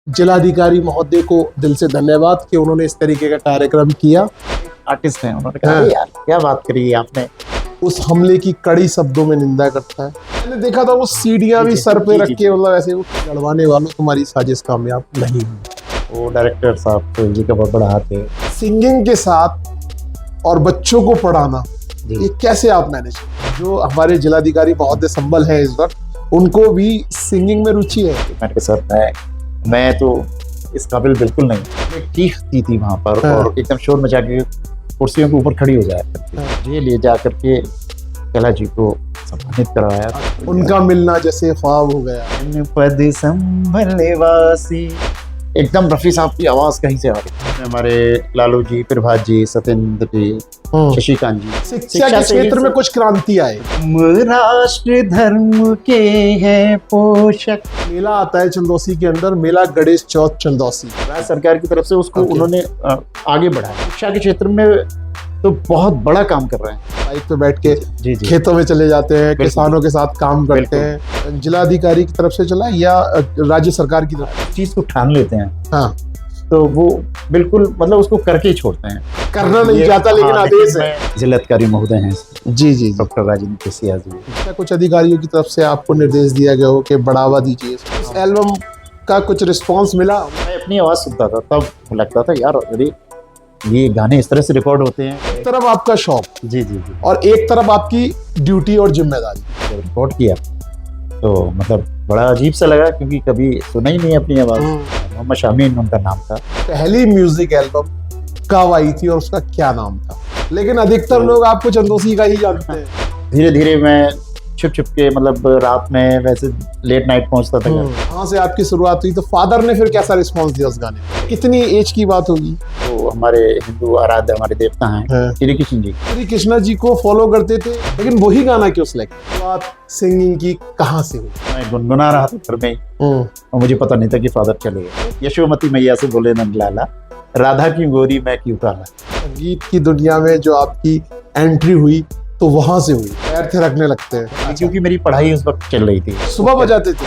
जिलाधिकारी महोदय को दिल से धन्यवाद कि उन्होंने इस तरीके का कार्यक्रम किया। आर्टिस्ट हैं, उन्होंने कहा हाँ। यार क्या बात करी आपने। उस हमले की कड़ी शब्दों में निंदा करता है। मैंने देखा था वो सीढ़ियां भी सर पे रख के, मतलब ऐसे लड़वाने वालों, तुम्हारी साजिश कामयाब नहीं हुई। वो डायरेक्टर साहब तो जी का बहुत बड़ा हाथ है। सिंगिंग के साथ और बच्चों को पढ़ाना, ये कैसे आप मैनेज? जो हमारे जिलाधिकारी महोदय संबल है इस वक्त, उनको भी सिंगिंग में रुचि है। मैंने सर मैं तो इस काबिल बिल्कुल नहीं। मैं चीखती थी वहां पर और एकदम शोर मचा के कुर्सियों के ऊपर खड़ी हो जाया करती। मुझे ले जा करके कला जी को सम्मानित करवाया। उनका मिलना जैसे ख्वाब हो गया। पद संभले वासी, एकदम रफी साहब की आवाज कहीं से आ रही। हमारे लालू जी, प्रभात जी, सत्येंद्र जी, शशिकांत जी। शिक्षा के क्षेत्र में कुछ क्रांति आए। राष्ट्र धर्म के है पोषक। मेला आता है चंदौसी के अंदर, मेला गणेश चौथ चंदौसी। राज्य सरकार की तरफ से उसको उन्होंने आगे बढ़ाया। शिक्षा के क्षेत्र में तो बहुत बड़ा काम कर रहे हैं। बाइक पे बैठ के जी खेतों में चले जाते हैं, किसानों के साथ काम करते हैं। जिलाधिकारी की तरफ से चला या राज्य सरकार की तरफ? चीज को ठान लेते हैं हाँ, तो वो बिल्कुल मतलब उसको करके ही छोड़ते हैं। करना नहीं चाहता, लेकिन आदेश है। जिलाधिकारी महोदय हैं जी जी, डॉक्टर राजेंद्र सिंह जी। क्या कुछ अधिकारियों की तरफ से आपको निर्देश दिया गया हो कि बढ़ावा दीजिए? इस एल्बम का कुछ रिस्पांस मिला? मैं अपनी आवाज सुनता था तब लगता था यार अरे ये गाने इस तरह से रिकॉर्ड होते हैं। एक तरफ आपका शौक, जी जी जी, और एक तरफ आपकी ड्यूटी और जिम्मेदारी। जब रिकॉर्ड किया तो मतलब बड़ा अजीब सा लगा, क्योंकि कभी सुना ही नहीं अपनी आवाज। मोहम्मद शामीन उनका नाम था। पहली म्यूजिक एल्बम कब आई थी और उसका क्या नाम था? लेकिन अधिकतर लोग आपको चंदौसी का ही जानते हैं। धीरे धीरे मैं छुप छुप के मतलब रात में वैसे लेट नाइट पहुंचता था। वहाँ से आपकी शुरुआत हुई, तो फादर ने फिर कैसा रिस्पांस दिया उस गाने में? कितनी एज की बात होगी? तो हमारे हिंदू आराध्य हमारे देवता हैं श्री कृष्ण जी। श्री कृष्ण जी को फॉलो करते थे, लेकिन वही गाना क्यों सिलेक्ट? बात सिंगिंग की कहाँ से हुई? मैं गुनगुना रहा था घर में और मुझे पता नहीं था कि फादर चले गए। यशोमती मैया से बोले नंद लाला, राधा की गोरी मैं क्यों काला। संगीत की दुनिया में जो आपकी एंट्री हुई तो वहां से हुई, पैर थे रखने लगते हैं। क्योंकि मेरी पढ़ाई उस वक्त चल रही थी। सुबह बजाते थे?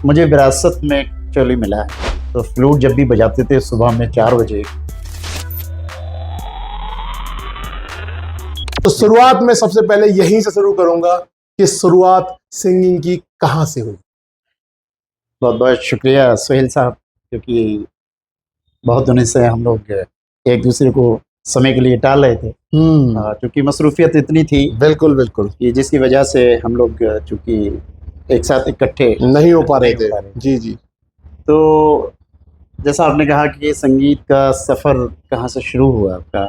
मुझे विरासत में एक्चुअली मिला है, तो फ्लूट जब भी बजाते थे सुबह में 4 बजे। तो शुरुआत में सबसे पहले यहीं से शुरू करूंगा कि शुरुआत सिंगिंग की कहाँ से हुई? बहुत बहुत शुक्रिया सोहेल साहब, क्योंकि बहुत दिनों से हम लोग एक दूसरे को समय के लिए टाल रहे थे, क्योंकि मसरूफियत इतनी थी। बिल्कुल बिल्कुल, कि जिसकी वजह से हम लोग चूंकि एक साथ इकट्ठे नहीं हो पा रहे थे। जी जी। तो जैसा आपने कहा कि ये संगीत का सफ़र कहाँ से शुरू हुआ आपका,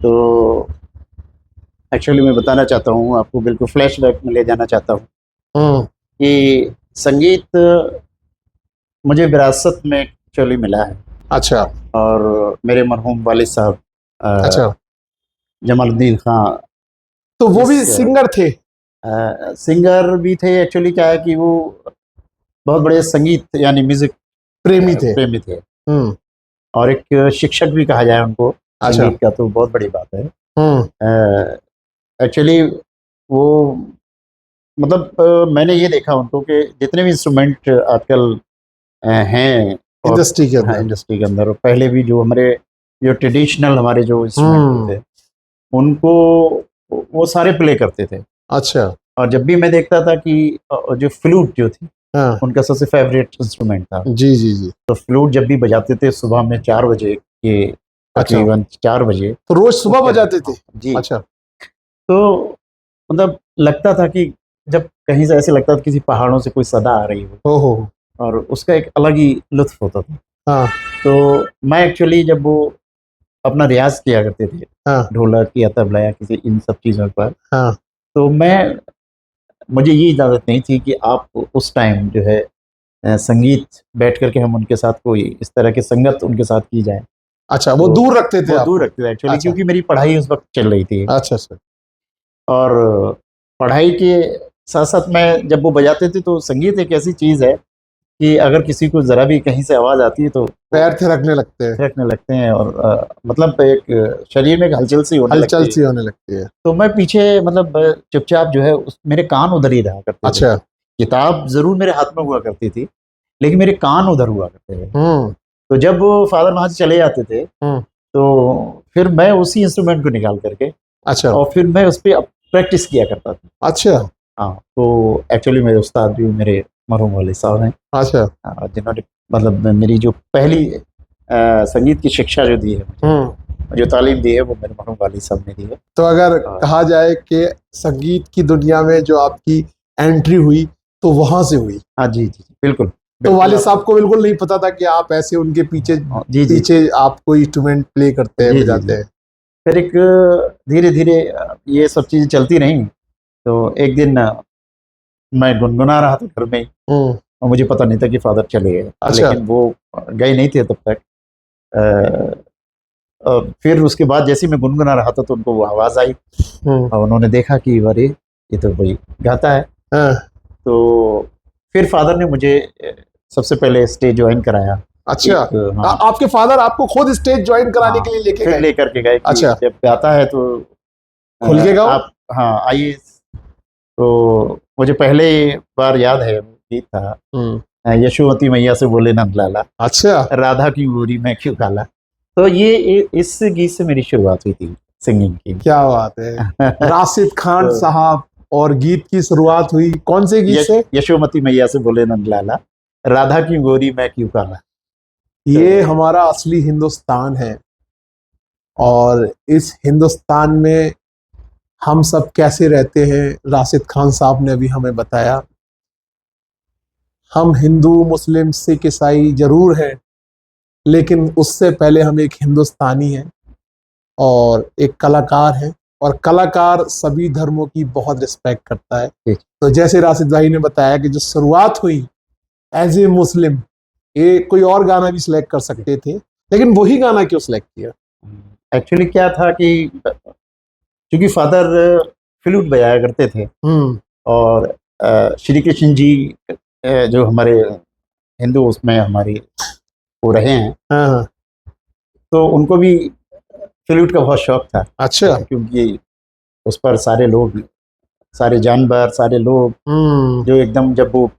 तो एक्चुअली मैं बताना चाहता हूँ आपको, बिल्कुल फ्लैशबैक में ले जाना चाहता हूँ कि संगीत मुझे विरासत में एक्चुअली मिला है। अच्छा। और मेरे मरहूम वालिद साहब अच्छा, जमालुद्दीन खां, तो वो भी सिंगर थे? सिंगर भी थे। एक्चुअली क्या है कि वो बहुत बड़े संगीत यानी म्यूजिक प्रेमी थे। और एक शिक्षक भी कहा जाए उनको संगीत का, तो बहुत बड़ी बात है। एक्चुअली वो मतलब मैंने ये देखा उनको कि जितने भी इंस्ट्रूमेंट आजकल हैं इंडस्ट्री के अंदर, पहले भी जो हमारे जो ट्रेडिशनल हमारे जो इंस्ट्रूमेंट थे उनको वो सारे प्ले करते थे। अच्छा। और जब भी मैं देखता था कि जो फ्लूट जो थी उनका सबसे फेवरेट इंस्ट्रूमेंट था। जी जी जी। तो फ्लूट जब भी बजाते थे सुबह में 4 बजे के तकरीबन 4 बजे, तो रोज सुबह बजाते थे? जी। अच्छा। तो मतलब लगता था कि जब कहीं से ऐसे लगता था किसी पहाड़ों से कोई सदा आ रही हो, और उसका एक अलग ही लुत्फ होता था। तो मैं एक्चुअली जब वो अपना रियाज किया करते थे, ढोलक या तबला या किसी इन सब चीज़ों पर, तो मुझे ये इजाज़त नहीं थी कि आप उस टाइम जो है संगीत बैठ करके हम उनके साथ कोई इस तरह की संगत उनके साथ की जाए। अच्छा, वो दूर रखते थे? दूर रखते थे एक्चुअली। क्योंकि मेरी पढ़ाई उस वक्त चल रही थी। अच्छा सर। और पढ़ाई के साथ साथ मैं जब वो बजाते थे, तो संगीत एक ऐसी चीज़ है कि अगर किसी को ज़रा भी कहीं से आवाज़ आती है तो पैर थिरकने लगते हैं और मतलब एक शरीर में एक हलचल सी होने लगती है। तो मैं पीछे मतलब चुपचाप जो है मेरे कान उधर ही रहा करते थे। अच्छा। किताब ज़रूर मेरे हाथ में हुआ करती थी, लेकिन मेरे कान उधर हुआ करते थे। तो जब फादर वहां से चले जाते थे तो फिर मैं उसी इंस्ट्रूमेंट को निकाल करके अच्छा, और फिर मैं उस पर प्रैक्टिस किया करता था। अच्छा, हाँ, तो एक्चुअली मेरे उस्ताद भी मेरे मरहूम वाले साहब हैं। अच्छा, जिन्होंने मतलब मेरी जो पहली संगीत की शिक्षा जो दी है मुझे, जो तालीम दी है, वो मेरे मरहूम वाली साहब ने दी है। तो अगर कहा जाए कि संगीत की दुनिया में जो आपकी एंट्री हुई तो वहां से हुई। हाँ जी जी, बिल्कुल। तो वालिद साहब को बिल्कुल नहीं पता था कि आप ऐसे उनके पीछे पीछे आप कोई इंस्ट्रूमेंट प्ले करते हैं, बजाते हैं। फिर एक धीरे धीरे ये सब चीजें चलती रही। तो एक दिन मैं गुनगुना रहा था घर में और मुझे पता नहीं था कि फादर चले गए। अच्छा। लेकिन वो गए नहीं थे तब तक। फिर उसके बाद जैसे मैं गुनगुना रहा था तो उनको वो आवाज आई और उन्होंने देखा कि अरे ये तो भाई गाता है। तो फिर फादर ने मुझे सबसे पहले स्टेज ज्वाइन कराया। अच्छा, आपके फादर आपको खुद स्टेज ज्वाइन कराने के लिए लेकर के गए। अच्छा, जब गाता है तो खुल के गाओ आप, हाँ आइए। तो मुझे पहले बार याद है गीत था यशोमती मैया से बोले नंद लाला, अच्छा, राधा की गोरी मैं क्यों काला। तो ये इस गीत से मेरी शुरुआत हुई थी सिंगिंग की। क्या बात है। राशिद खान साहब और गीत की शुरुआत हुई कौन से गीत से? यशोमती मैया से बोले नंद लाला, राधा की गोरी मैं क्यों काला। ये हमारा असली हिंदुस्तान है और इस हिंदुस्तान में हम सब कैसे रहते हैं, राशिद खान साहब ने अभी हमें बताया। हम हिंदू, मुस्लिम, सिख, ईसाई जरूर हैं, लेकिन उससे पहले हम एक हिंदुस्तानी हैं और एक कलाकार हैं, और कलाकार सभी धर्मों की बहुत रिस्पेक्ट करता है। तो जैसे राशिद भाई ने बताया कि जो शुरुआत हुई एज ए मुस्लिम, ये कोई और गाना भी सिलेक्ट कर सकते थे, लेकिन वही गाना क्यों सिलेक्ट किया? एक्चुअली क्या था कि क्योंकि फादर फ्लूट बजाया करते थे और श्री कृष्ण जी जो हमारे हिंदू उसमें हमारी वो रहे हैं, तो उनको भी फ्लूट का बहुत शौक था। अच्छा, क्योंकि उस पर सारे लोग, सारे जानवर, सारे लोग जो एकदम जब वो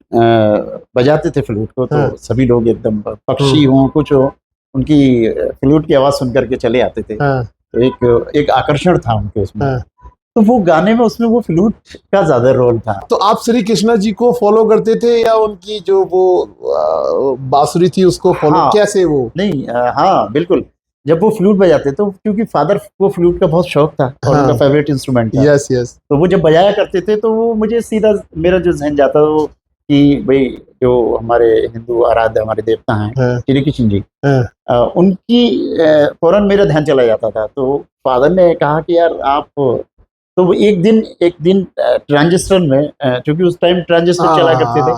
बजाते थे फ्लूट को तो सभी लोग एकदम, पक्षी हो कुछ हो, उनकी फ्लूट की आवाज सुन करके चले आते थे। तो एक आकर्षण था उनके उसमें। तो वो गाने में उसमें वो फ्लूट का ज्यादा रोल था। तो आप श्री कृष्णा जी को फॉलो करते थे या उनकी जो वो बांसुरी थी उसको फॉलो? हाँ, कैसे वो? नहीं, हाँ बिल्कुल। जब वो फ्लूट बजाते तो क्योंकि फादर को फ्लूट का बहुत शौक था और उनका फेवरेट इंस्ट्रूमेंट था। Yes yes. तो वो जब बजाया करते थे तो वो मुझे सीधा मेरा जो जहन जाता वो कि भाई जो हमारे हिंदू आराध्य हमारे देवता हैं श्री कृष्ण जी, उनकी फौरन मेरा ध्यान चला जाता था। तो फादर ने कहा कि यार आप, तो एक दिन ट्रांजिस्टर में, चूंकि उस टाइम ट्रांजिस्टर चला करते थे,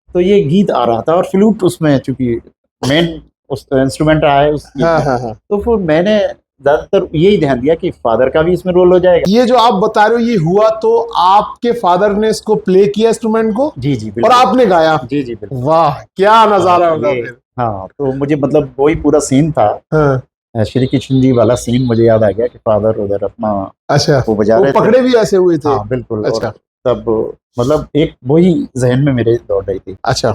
तो ये गीत आ रहा था और फ्लूट उसमें चूंकि मेन उस इंस्ट्रूमेंट रहा है उस तो फिर मैंने ज्यादातर यही ध्यान दिया कि फादर का भी इसमें रोल हो जाएगा। ये जो आप बता रहे हो ये हुआ तो आपके फादर ने इसको प्ले किया इंस्ट्रूमेंट को? जी जी और आपने गाया? जी जी बिल्कुल। वाह, क्या नजारा होगा फिर। हाँ, तो मुझे मतलब वही पूरा सीन था। श्री कृष्ण जी वाला सीन मुझे याद आ गया कि फादर उधर अपना, अच्छा, वो बजा रहे थे, पकड़े भी ऐसे हुए थे? हाँ बिल्कुल। अच्छा, तब मतलब एक वही जहन में मेरे दौड़ रही थी। अच्छा,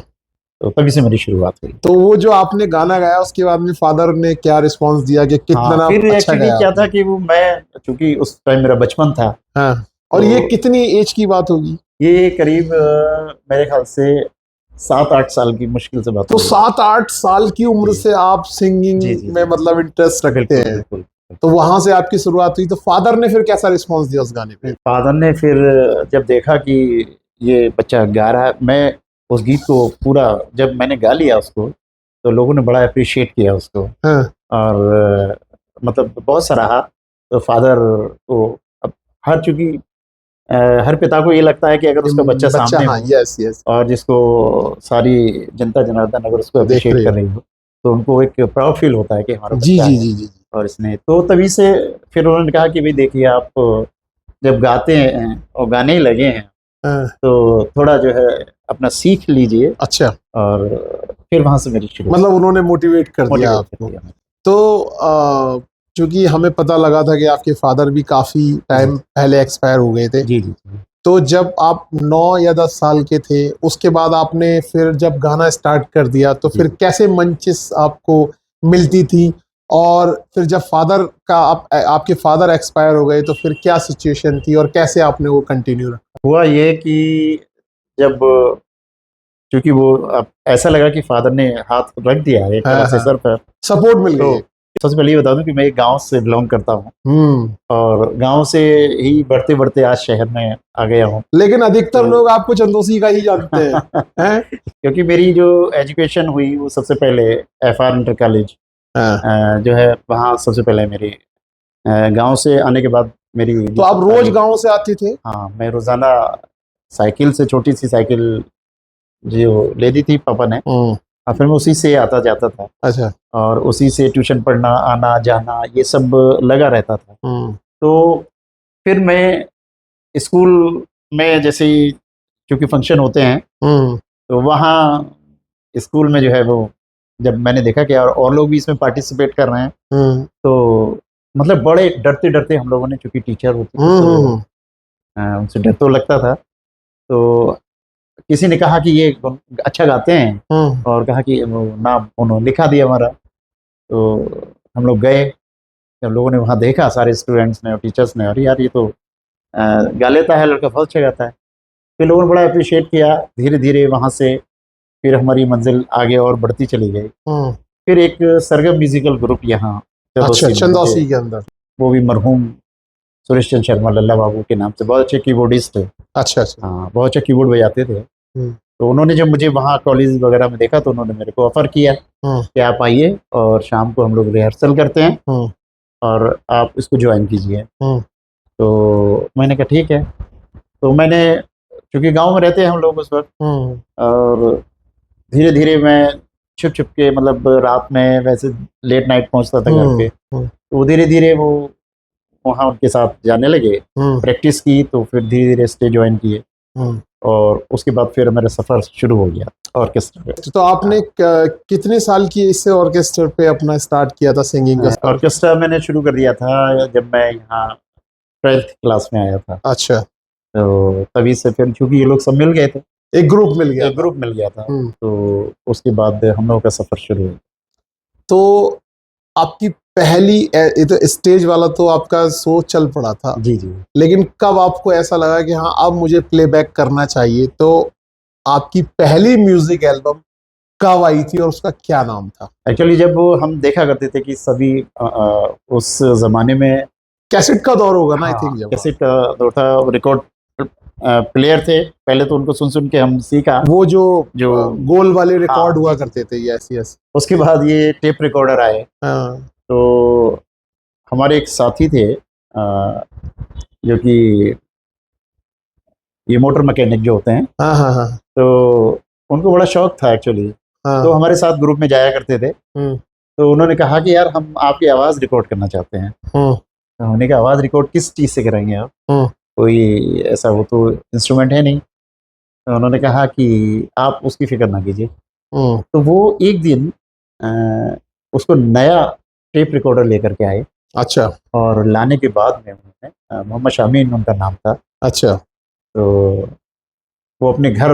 तो तभी से मेरी शुरुआत हुई। तो वो जो आपने गाना गाया उसके बाद में फादर ने क्या रिस्पांस दिया कि कितना फिर अच्छा गाया? क्या था कि वो मैं, चूंकि उस टाइम मेरा बचपन था। और ये कितनी एज की बात होगी? ये करीब मेरे ख्याल से 7-8 साल की मुश्किल से बात। तो 7-8 साल की उम्र से आप सिंगिंग में मतलब इंटरेस्ट रखते हैं। तो वहां से आपकी शुरुआत हुई। तो फादर ने फिर कैसा रिस्पांस दिया उस गाने पे? फादर ने फिर जब देखा कि ये बच्चा गा रहा है, मैं उस गीत को पूरा जब मैंने गा लिया उसको, तो लोगों ने बड़ा अप्रिशिएट किया उसको। और मतलब बहुत सराहा। तो फादर को अब चूंकि हर पिता को ये लगता है कि अगर उसका बच्चा सामने हो, यस यस, और जिसको सारी जनता जनार्दन अगर उसको अप्रिशिएट कर रही हो, तो उनको एक प्राउड फील होता है कि हमारा बच्चा है। जी। और इसने तो तभी से फिर उन्होंने कहा कि भाई देखिए, आप जब गाते हैं और गाने ही लगे हैं तो थोड़ा जो है अपना सीख लीजिए। अच्छा। और फिर वहां से मेरी शुरू, मतलब उन्होंने मोटिवेट कर दिया आपको। तो चूंकि हमें पता लगा था कि आपके फादर भी काफी टाइम पहले एक्सपायर हो गए थे, जी जी, तो जब आप 9 या 10 साल के थे, उसके बाद आपने फिर जब गाना स्टार्ट कर दिया, तो फिर कैसे मंचेस आपको मिलती थी? और फिर जब फादर का आपके फादर एक्सपायर हो गए, तो फिर क्या सिचुएशन थी और कैसे आपने वो कंटिन्यू रखा? हुआ ये कि जब क्योंकि वो अब ऐसा लगा कि फादर ने हाथ रख दिया एक तरह से सर पर, सपोर्ट मिल गई। सबसे पहले ये बता दूं कि मैं एक गांव से बिलोंग करता हूँ और गांव से ही बढ़ते बढ़ते आज शहर में आ गया हूँ। लेकिन अधिकतर लोग आपको चंदौसी का ही जानते हैं। क्योंकि मेरी जो एजुकेशन हुई वो सबसे पहले FR इंटर कॉलेज जो है, वहाँ सबसे पहले मेरी गांव से आने के बाद मेरी। तो आप रोज गांव से आते थे? हाँ, मैं रोजाना साइकिल से, छोटी सी साइकिल जो ले दी थी पापा ने, और फिर मैं उसी से आता जाता था। अच्छा। और उसी से ट्यूशन पढ़ना, आना जाना, ये सब लगा रहता था। तो फिर मैं स्कूल में जैसे ही क्योंकि फंक्शन होते हैं, तो वहाँ स्कूल में जो है वो, जब मैंने देखा कि और लोग भी इसमें पार्टिसिपेट कर रहे हैं, तो मतलब बड़े डरते डरते हम लोगों ने, चूंकि टीचर होते थे तो उनसे डर तो लगता था। तो किसी ने कहा कि ये अच्छा गाते हैं, और कहा कि वो नाम उन्होंने लिखा दिया हमारा। तो हम लोग गए, हम लोगों ने वहाँ देखा, सारे स्टूडेंट्स ने और टीचर्स ने, और यार ये तो गा लेता है लड़का, बहुत अच्छा गाता है। फिर लोगों ने बड़ा अप्रिशिएट किया। धीरे धीरे वहाँ से फिर हमारी मंजिल आगे और बढ़ती चली गई। फिर एक सरगम म्यूजिकल ग्रुप यहाँ चंदौसी के अंदर, वो भी मरहूम सुरेश चंद्र शर्मा लल्ला बाबू के नाम से, बहुत अच्छे कीबोर्डिस्ट थे। अच्छा। हाँ, बहुत अच्छा कीबोर्ड बजाते थे। तो उन्होंने जब मुझे वहाँ कॉलेज वगैरह में देखा, तो उन्होंने मेरे को ऑफर किया कि आप आइए और शाम को हम लोग रिहर्सल करते हैं और आप इसको ज्वाइन कीजिए। तो मैंने कहा ठीक है। तो मैंने, क्योंकि गांव में रहते हैं हम लोग उस वक्त, और धीरे धीरे मैं छुप छुप के, मतलब रात में वैसे लेट नाइट पहुंचता था घर पे, तो धीरे धीरे वो वहाँ उनके साथ जाने लगे, प्रैक्टिस की, तो फिर धीरे धीरे स्टेज ज्वाइन किए, और उसके बाद फिर मेरा सफर शुरू हो गया ऑर्केस्ट्रा। तो आपने कितने साल की इससे ऑर्केस्ट्रा पे अपना स्टार्ट किया था सिंगिंग का? ऑर्केस्ट्रा मैंने शुरू कर दिया था जब मैं यहाँ 12th क्लास में आया था। अच्छा। तो तभी से फिर, क्योंकि ये लोग सब मिल गए थे, एक ग्रुप मिल गया, ग्रुप मिल गया था, तो उसके बाद हम लोगों का सफर शुरू हुआ। तो आपकी पहली, ये तो स्टेज वाला तो आपका शो चल पड़ा था। जी। लेकिन कब आपको ऐसा लगा कि हाँ अब मुझे प्लेबैक करना चाहिए? तो आपकी पहली म्यूजिक एल्बम कब आई थी और उसका क्या नाम था? एक्चुअली जब हम देखा करते थे कि सभी उस जमाने में कैसेट का दौर होगा ना, आई थिंक जब कैसेट का दौर था, रिकॉर्ड प्लेयर थे पहले, तो उनको सुन सुन के हम सीखा, वो जो गोल वाले रिकॉर्ड हुआ करते थे। यस। उसके बाद ये टेप रिकॉर्डर आए। तो हमारे एक साथी थे जो कि ये मोटर मैकेनिक जो होते हैं, तो उनको बड़ा शौक था एक्चुअली। तो हमारे साथ ग्रुप में जाया करते थे। तो उन्होंने कहा कि यार हम आपकी आवाज़ रिकॉर्ड करना चाहते हैं। तो हमने कहा आवाज़ रिकॉर्ड किस चीज़ से करेंगे आप? कोई ऐसा वो तो इंस्ट्रूमेंट है नहीं। तो उन्होंने कहा कि आप उसकी फिक्र ना कीजिए। तो वो एक दिन उसको नया टेप रिकॉर्डर लेकर के आए। अच्छा। और लाने के बाद में उन्होंने, मोहम्मद शामीन उनका नाम था। अच्छा। तो वो अपने घर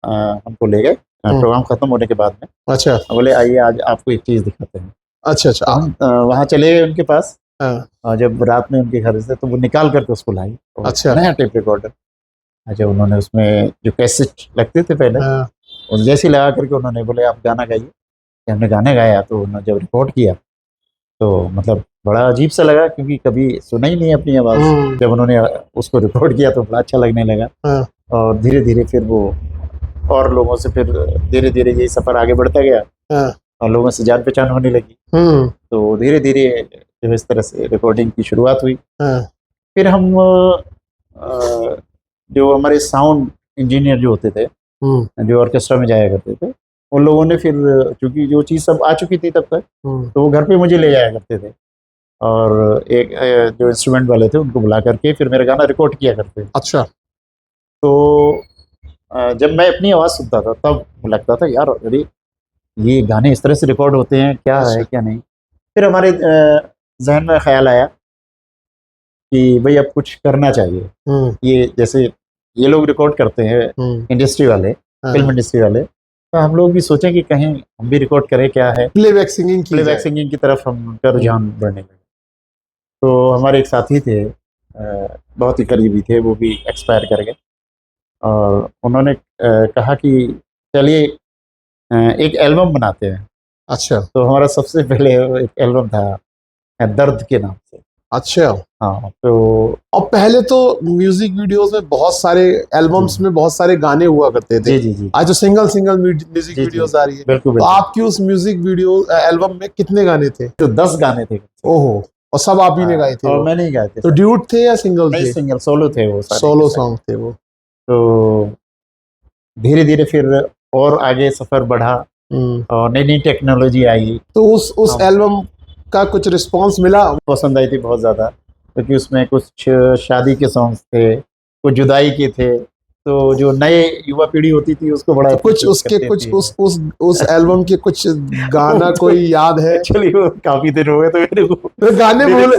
हमको ले गए प्रोग्राम खत्म होने के बाद में। अच्छा। बोले आइए आज आपको एक चीज़ दिखाते हैं। अच्छा। हम वहाँ चले गए उनके पास। और जब रात में उनके घर से, तो वो निकाल करके उसको लाई। अच्छा। नया टेप रिकॉर्डर। अच्छा, उन्होंने उसमें जो कैसेट लगते थे पहले, उस जैसे लगा करके उन्होंने बोले आप गाना गाइए। हमने गाने गाया, तो उन्होंने जब रिकॉर्ड किया तो मतलब बड़ा अजीब सा लगा, क्योंकि कभी सुना ही नहीं अपनी आवाज़। जब उन्होंने उसको रिकॉर्ड किया तो बड़ा अच्छा लगने लगा। और धीरे धीरे फिर वो और लोगों से, फिर धीरे धीरे ये सफ़र आगे बढ़ता गया और लोगों से जान पहचान होने लगी। तो धीरे धीरे जो इस तरह से रिकॉर्डिंग की शुरुआत हुई। फिर हम जो हमारे साउंड इंजीनियर जो होते थे, जो ऑर्केस्ट्रा में जाया करते थे, उन लोगों ने फिर, चूंकि जो चीज़ सब आ चुकी थी तब तक, तो वो घर पे मुझे ले जाया करते थे और एक जो इंस्ट्रूमेंट वाले थे उनको बुला करके फिर मेरा गाना रिकॉर्ड किया करते थे। अच्छा। तो जब मैं अपनी आवाज़ सुनता था तब लगता था यार अरे ये गाने इस तरह से रिकॉर्ड होते हैं, क्या है क्या नहीं। फिर हमारे जहन में ख्याल आया कि भाई अब कुछ करना चाहिए। ये जैसे ये लोग रिकॉर्ड करते हैं इंडस्ट्री वाले, फिल्म इंडस्ट्री वाले, तो हम लोग भी सोचें कि कहीं हम भी रिकॉर्ड करें, क्या है प्लेबैक सिंगिंग की तरफ हमका रुझान बढ़ने लगा। तो हमारे एक साथी थे, बहुत ही करीबी थे, वो भी एक्सपायर कर गए, और उन्होंने कहा कि चलिए एक एल्बम बनाते हैं। अच्छा। तो हमारा सबसे पहले एक एल्बम था दर्द के नाम से। अच्छा। हाँ, तो और पहले तो म्यूजिक वीडियोस में बहुत सारे एल्बम्स में बहुत सारे गाने हुआ करते थे। जी। आज तो सिंगल म्यूजिक वीडियोस आ रही है। बिल्कुल। तो आपकी उस म्यूजिक वीडियो एल्बम में कितने गाने थे? तो 10 गाने थे। ओहो, और सब आप ही ने गाए थे? और मैंने ही गाए थे। तो ड्यूट थे या सिंगल थे? सिंगल, सोलो थे वो सारे। सोलो सॉन्ग थे वो। तो धीरे धीरे फिर और आगे सफर बढ़ा और नई नई टेक्नोलॉजी आई। तो उस एल्बम का कुछ रिस्पांस मिला? पसंद आई थी बहुत ज़्यादा, क्योंकि उसमें कुछ शादी के सॉन्ग्स थे, कुछ जुदाई के थे, तो जो नए युवा पीढ़ी होती थी उसको बड़ा तो कुछ उसके कुछ उस एल्बम के कुछ गाना कोई याद है? एक्चुअली वो काफी दिन हो गए तो मेरे को तो गाने भूल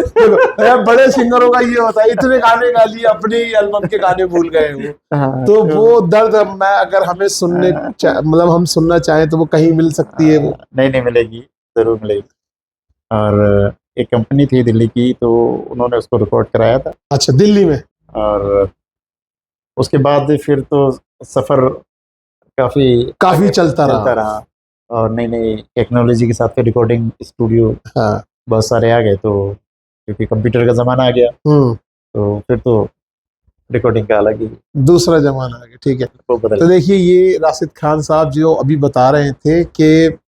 बड़े सिंगरों का ये होता है, इतने गाने गा लिए अपने ही एल्बम के गाने भूल गए वो। तो वो दर्द मैं अगर हमें सुनने मतलब हम सुनना चाहें तो वो कहीं मिल सकती है? वो नहीं मिलेगी, जरूर मिलेगी। और एक कंपनी थी दिल्ली की, तो उन्होंने उसको रिकॉर्ड कराया था। अच्छा, दिल्ली में? और उसके बाद फिर तो सफर काफी चलता रहा और नई नई टेक्नोलॉजी के साथ फिर रिकॉर्डिंग स्टूडियो बहुत सारे आ गए। तो क्योंकि कंप्यूटर का जमाना आ गया, तो फिर तो रिकॉर्डिंग का अलग ही दूसरा जमाना आ गया। ठीक है। तो देखिए, ये राशिद खान साहब जो अभी बता रहे थे कि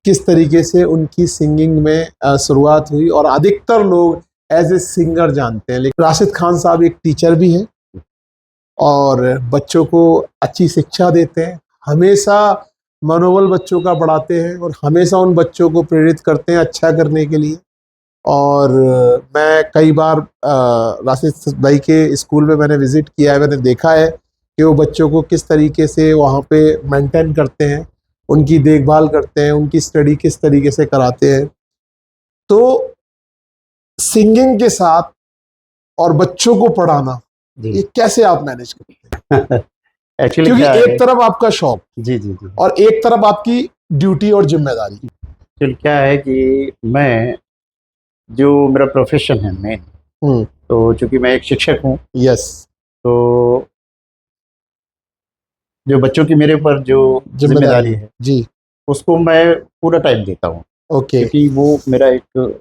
किस तरीके से उनकी सिंगिंग में शुरुआत हुई, और अधिकतर लोग एज ए सिंगर जानते हैं, लेकिन राशिद खान साहब एक टीचर भी हैं और बच्चों को अच्छी शिक्षा देते हैं, हमेशा मनोबल बच्चों का बढ़ाते हैं और हमेशा उन बच्चों को प्रेरित करते हैं अच्छा करने के लिए। और मैं कई बार राशिद भाई के स्कूल में मैंने विजिट किया है, मैंने देखा है कि वो बच्चों को किस तरीके से वहाँ पे मेंटेन करते हैं, उनकी देखभाल करते हैं, उनकी स्टडी किस तरीके से कराते हैं। तो सिंगिंग के साथ और बच्चों को पढ़ाना, ये कैसे आप मैनेज करते हैं? एक्चुअली क्योंकि एक तरफ आपका शौक जी और एक तरफ आपकी ड्यूटी और जिम्मेदारी। एक्चुअली क्या है कि मैं, जो मेरा प्रोफेशन है मेन, तो चूंकि मैं एक शिक्षक हूँ, यस, तो जो बच्चों की मेरे ऊपर जो जिम्मेदारी है जी, उसको मैं पूरा टाइम देता हूँ। ओके। क्योंकि वो मेरा एक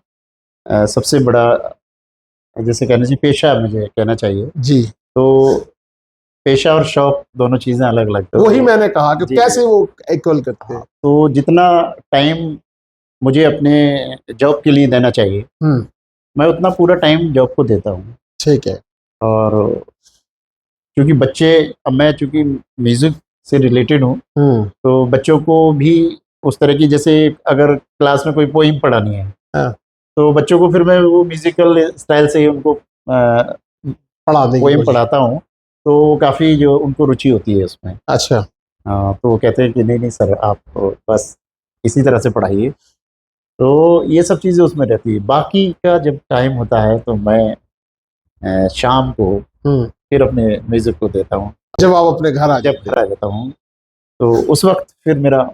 सबसे बड़ा, जैसे कहना चाहिए, पेशा मुझे कहना चाहिए जी। तो पेशा और शौक दोनों चीजें अलग अलग, वही मैंने कहा कि कैसे वो इक्वल करते हैं। तो जितना टाइम मुझे अपने जॉब के लिए देना चाहिए, मैं उतना पूरा टाइम जॉब को देता हूँ। ठीक है। और क्योंकि बच्चे, अब मैं चूंकि म्यूजिक से रिलेटेड हूँ, तो बच्चों को भी उस तरह की, जैसे अगर क्लास में कोई पोइम पढ़ानी है, तो बच्चों को फिर मैं वो म्यूजिकल स्टाइल से ही उनको पोइम पढ़ाता हूँ, तो काफ़ी जो उनको रुचि होती है उसमें। अच्छा। तो वो कहते हैं कि नहीं सर, आप बस इसी तरह से पढ़ाइए। तो ये सब चीज़ें उसमें रहती है। बाकी का जब टाइम होता है तो मैं शाम को फिर अपने म्यूजिक को देता हूँ। जब आप अपने घर आ जाता हूँ तो उस वक्त फिर मेरा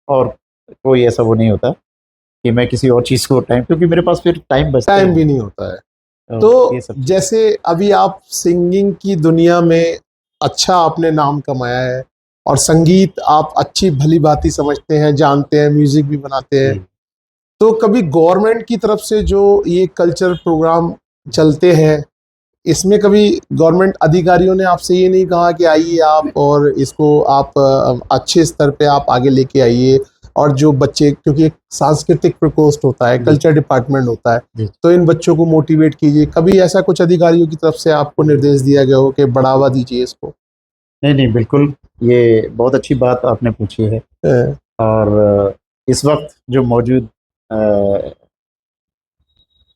और कोई ऐसा वो नहीं होता कि मैं किसी और चीज़ को टाइम, क्योंकि मेरे पास फिर टाइम भी नहीं होता है। तो जैसे अभी आप सिंगिंग की दुनिया में अच्छा आपने नाम कमाया है और संगीत आप अच्छी भली भांति समझते हैं, जानते हैं, म्यूजिक भी बनाते हैं, तो कभी गवर्नमेंट की तरफ से जो ये कल्चर प्रोग्राम चलते हैं, इसमें कभी गवर्नमेंट अधिकारियों ने आपसे ये नहीं कहा कि आइए आप और इसको आप अच्छे स्तर पे आप आगे लेके आइए, और जो बच्चे, क्योंकि एक सांस्कृतिक प्रकोष्ठ होता है, कल्चर डिपार्टमेंट होता है, तो इन बच्चों को मोटिवेट कीजिए, कभी ऐसा कुछ अधिकारियों की तरफ से आपको निर्देश दिया गया हो कि बढ़ावा दीजिए इसको? नहीं, बिल्कुल, ये बहुत अच्छी बात आपने पूछी है। और इस वक्त जो मौजूद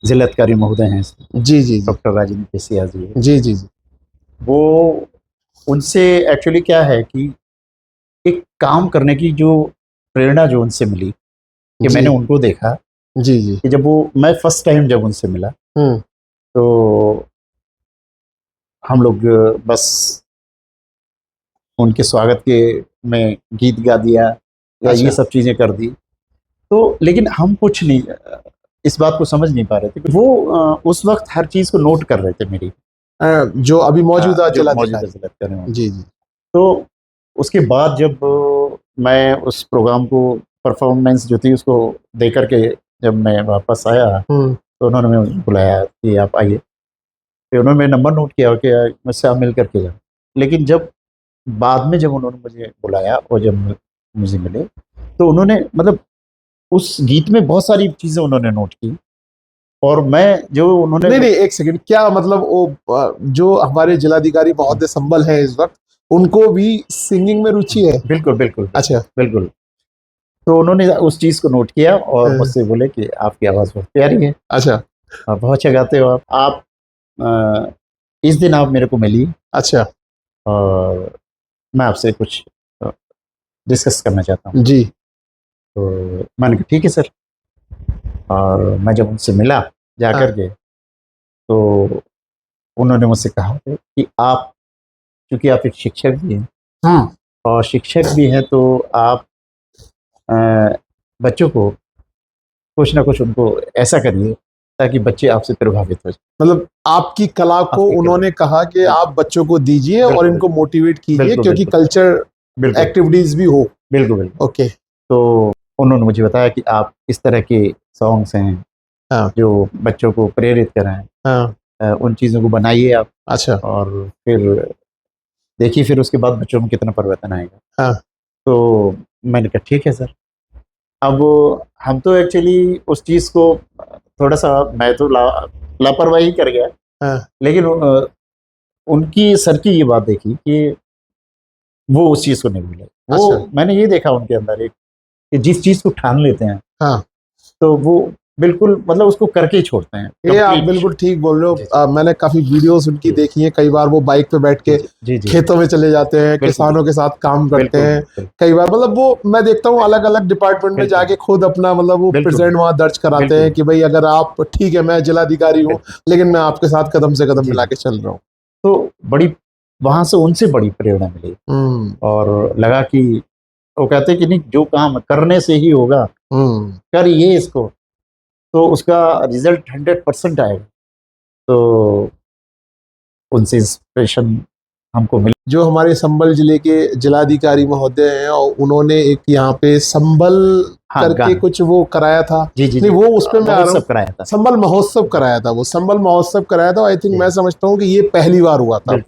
जिलाधिकारी महोदय हैं, जी, डॉक्टर राजेंद्र सिया जी, वो, उनसे एक्चुअली क्या है कि एक काम करने की जो प्रेरणा जो उनसे मिली, कि मैंने उनको देखा जी कि जब मैं फर्स्ट टाइम जब उनसे मिला, तो हम लोग बस उनके स्वागत के में गीत गा दिया या अच्छा। ये सब चीजें कर दी। तो लेकिन हम कुछ नहीं, इस बात को समझ नहीं पा रहे थे। वो उस वक्त हर चीज को नोट कर रहे थे मेरी, जो अभी मौजूदा जो जिला मौजूदा अधिकारी। जिला अधिकारी हैं। जी जी। तो उसके बाद जब मैं उस प्रोग्राम को, परफॉर्मेंस जो थी उसको दे करके जब मैं वापस आया, तो उन्होंने मुझे बुलाया कि आप आइए। फिर उन्होंने मेरा नंबर नोट किया कि मुझसे आप मिल करके जाओ। लेकिन जब बाद में जब उन्होंने मुझे बुलाया और जब मुझे मिले, तो उन्होंने मतलब उस गीत में बहुत सारी चीज़ें उन्होंने नोट की। और मैं जो उन्होंने नहीं, एक सेकंड, क्या मतलब वो जो हमारे जिलाधिकारी महोदय संबल है इस वक्त, उनको भी सिंगिंग में रुचि है? बिल्कुल बिल्कुल। अच्छा। बिल्कुल। तो उन्होंने उस चीज़ को नोट किया और मुझसे बोले कि आपकी आवाज़ बहुत प्यारी है, अच्छा। आप बहुत अच्छा गाते हो। आप इस दिन आप मेरे को मिली। अच्छा। और मैं आपसे कुछ डिस्कस करना चाहता हूँ। जी। तो मैंने कहा ठीक है सर। और मैं जब उनसे मिला जा कर के, तो उन्होंने मुझसे कहा कि आप, क्योंकि आप एक शिक्षक भी हैं, और शिक्षक भी हैं, तो आप बच्चों को कुछ ना कुछ उनको ऐसा करिए ताकि बच्चे आपसे प्रभावित हो जाए। मतलब आपकी कला को उन्होंने कहा कि आप बच्चों को दीजिए और इनको मोटिवेट कीजिए, क्योंकि कल्चर एक्टिविटीज भी हो। बिल्कुल बिल्कुल। ओके। तो उन्होंने मुझे बताया कि आप इस तरह के सॉन्ग्स हैं जो बच्चों को प्रेरित करें, उन चीज़ों को बनाइए आप। अच्छा। और फिर देखिए, फिर उसके बाद बच्चों में कितना परिवर्तन आएगा। तो मैंने कहा ठीक है सर। अब हम तो एक्चुअली उस चीज़ को थोड़ा सा, मैं तो लापरवाही कर गया। लेकिन उनकी सर की ये बात देखी कि वो उस चीज़ को नहीं भूले। वो अच्छा। मैंने ये देखा उनके अंदर एक, कि जिस चीज़ को ठान लेते हैं, तो वो बिल्कुल मतलब उसको करके ही छोड़ते हैं। ये आप बिल्कुल ठीक बोल रहे हो। मैंने काफी वीडियोस उनकी देखी हैं। कई बार वो बाइक पे बैठ के खेतों में चले जाते हैं, किसानों के साथ काम करते हैं। कई बार मतलब वो मैं देखता हूँ अलग अलग डिपार्टमेंट में जाके खुद अपना मतलब वो प्रेजेंट वहां दर्ज कराते हैं कि भाई अगर आप, ठीक है मैं जिलाधिकारी हूँ लेकिन मैं आपके साथ कदम से कदम मिला के चल रहा हूँ। तो बड़ी वहां से उनसे बड़ी प्रेरणा मिली। और लगा कि वो कहते हैं कि नहीं, जो काम करने से ही होगा, करिए इसको, तो उसका रिजल्ट 100% आएगा। तो उनसे इंस्पिरेशन हमको मिली। जो हमारे संबल जिले के जिलाधिकारी महोदय हैं, और उन्होंने एक यहाँ पे संबल करके कुछ वो कराया था। नहीं, वो उस पे मैं आ रहा हूँ, संबल महोत्सव कराया था। वो संबल महोत्सव कराया था। आई थिंक मैं समझता हूँ कि ये पहली बार हुआ था।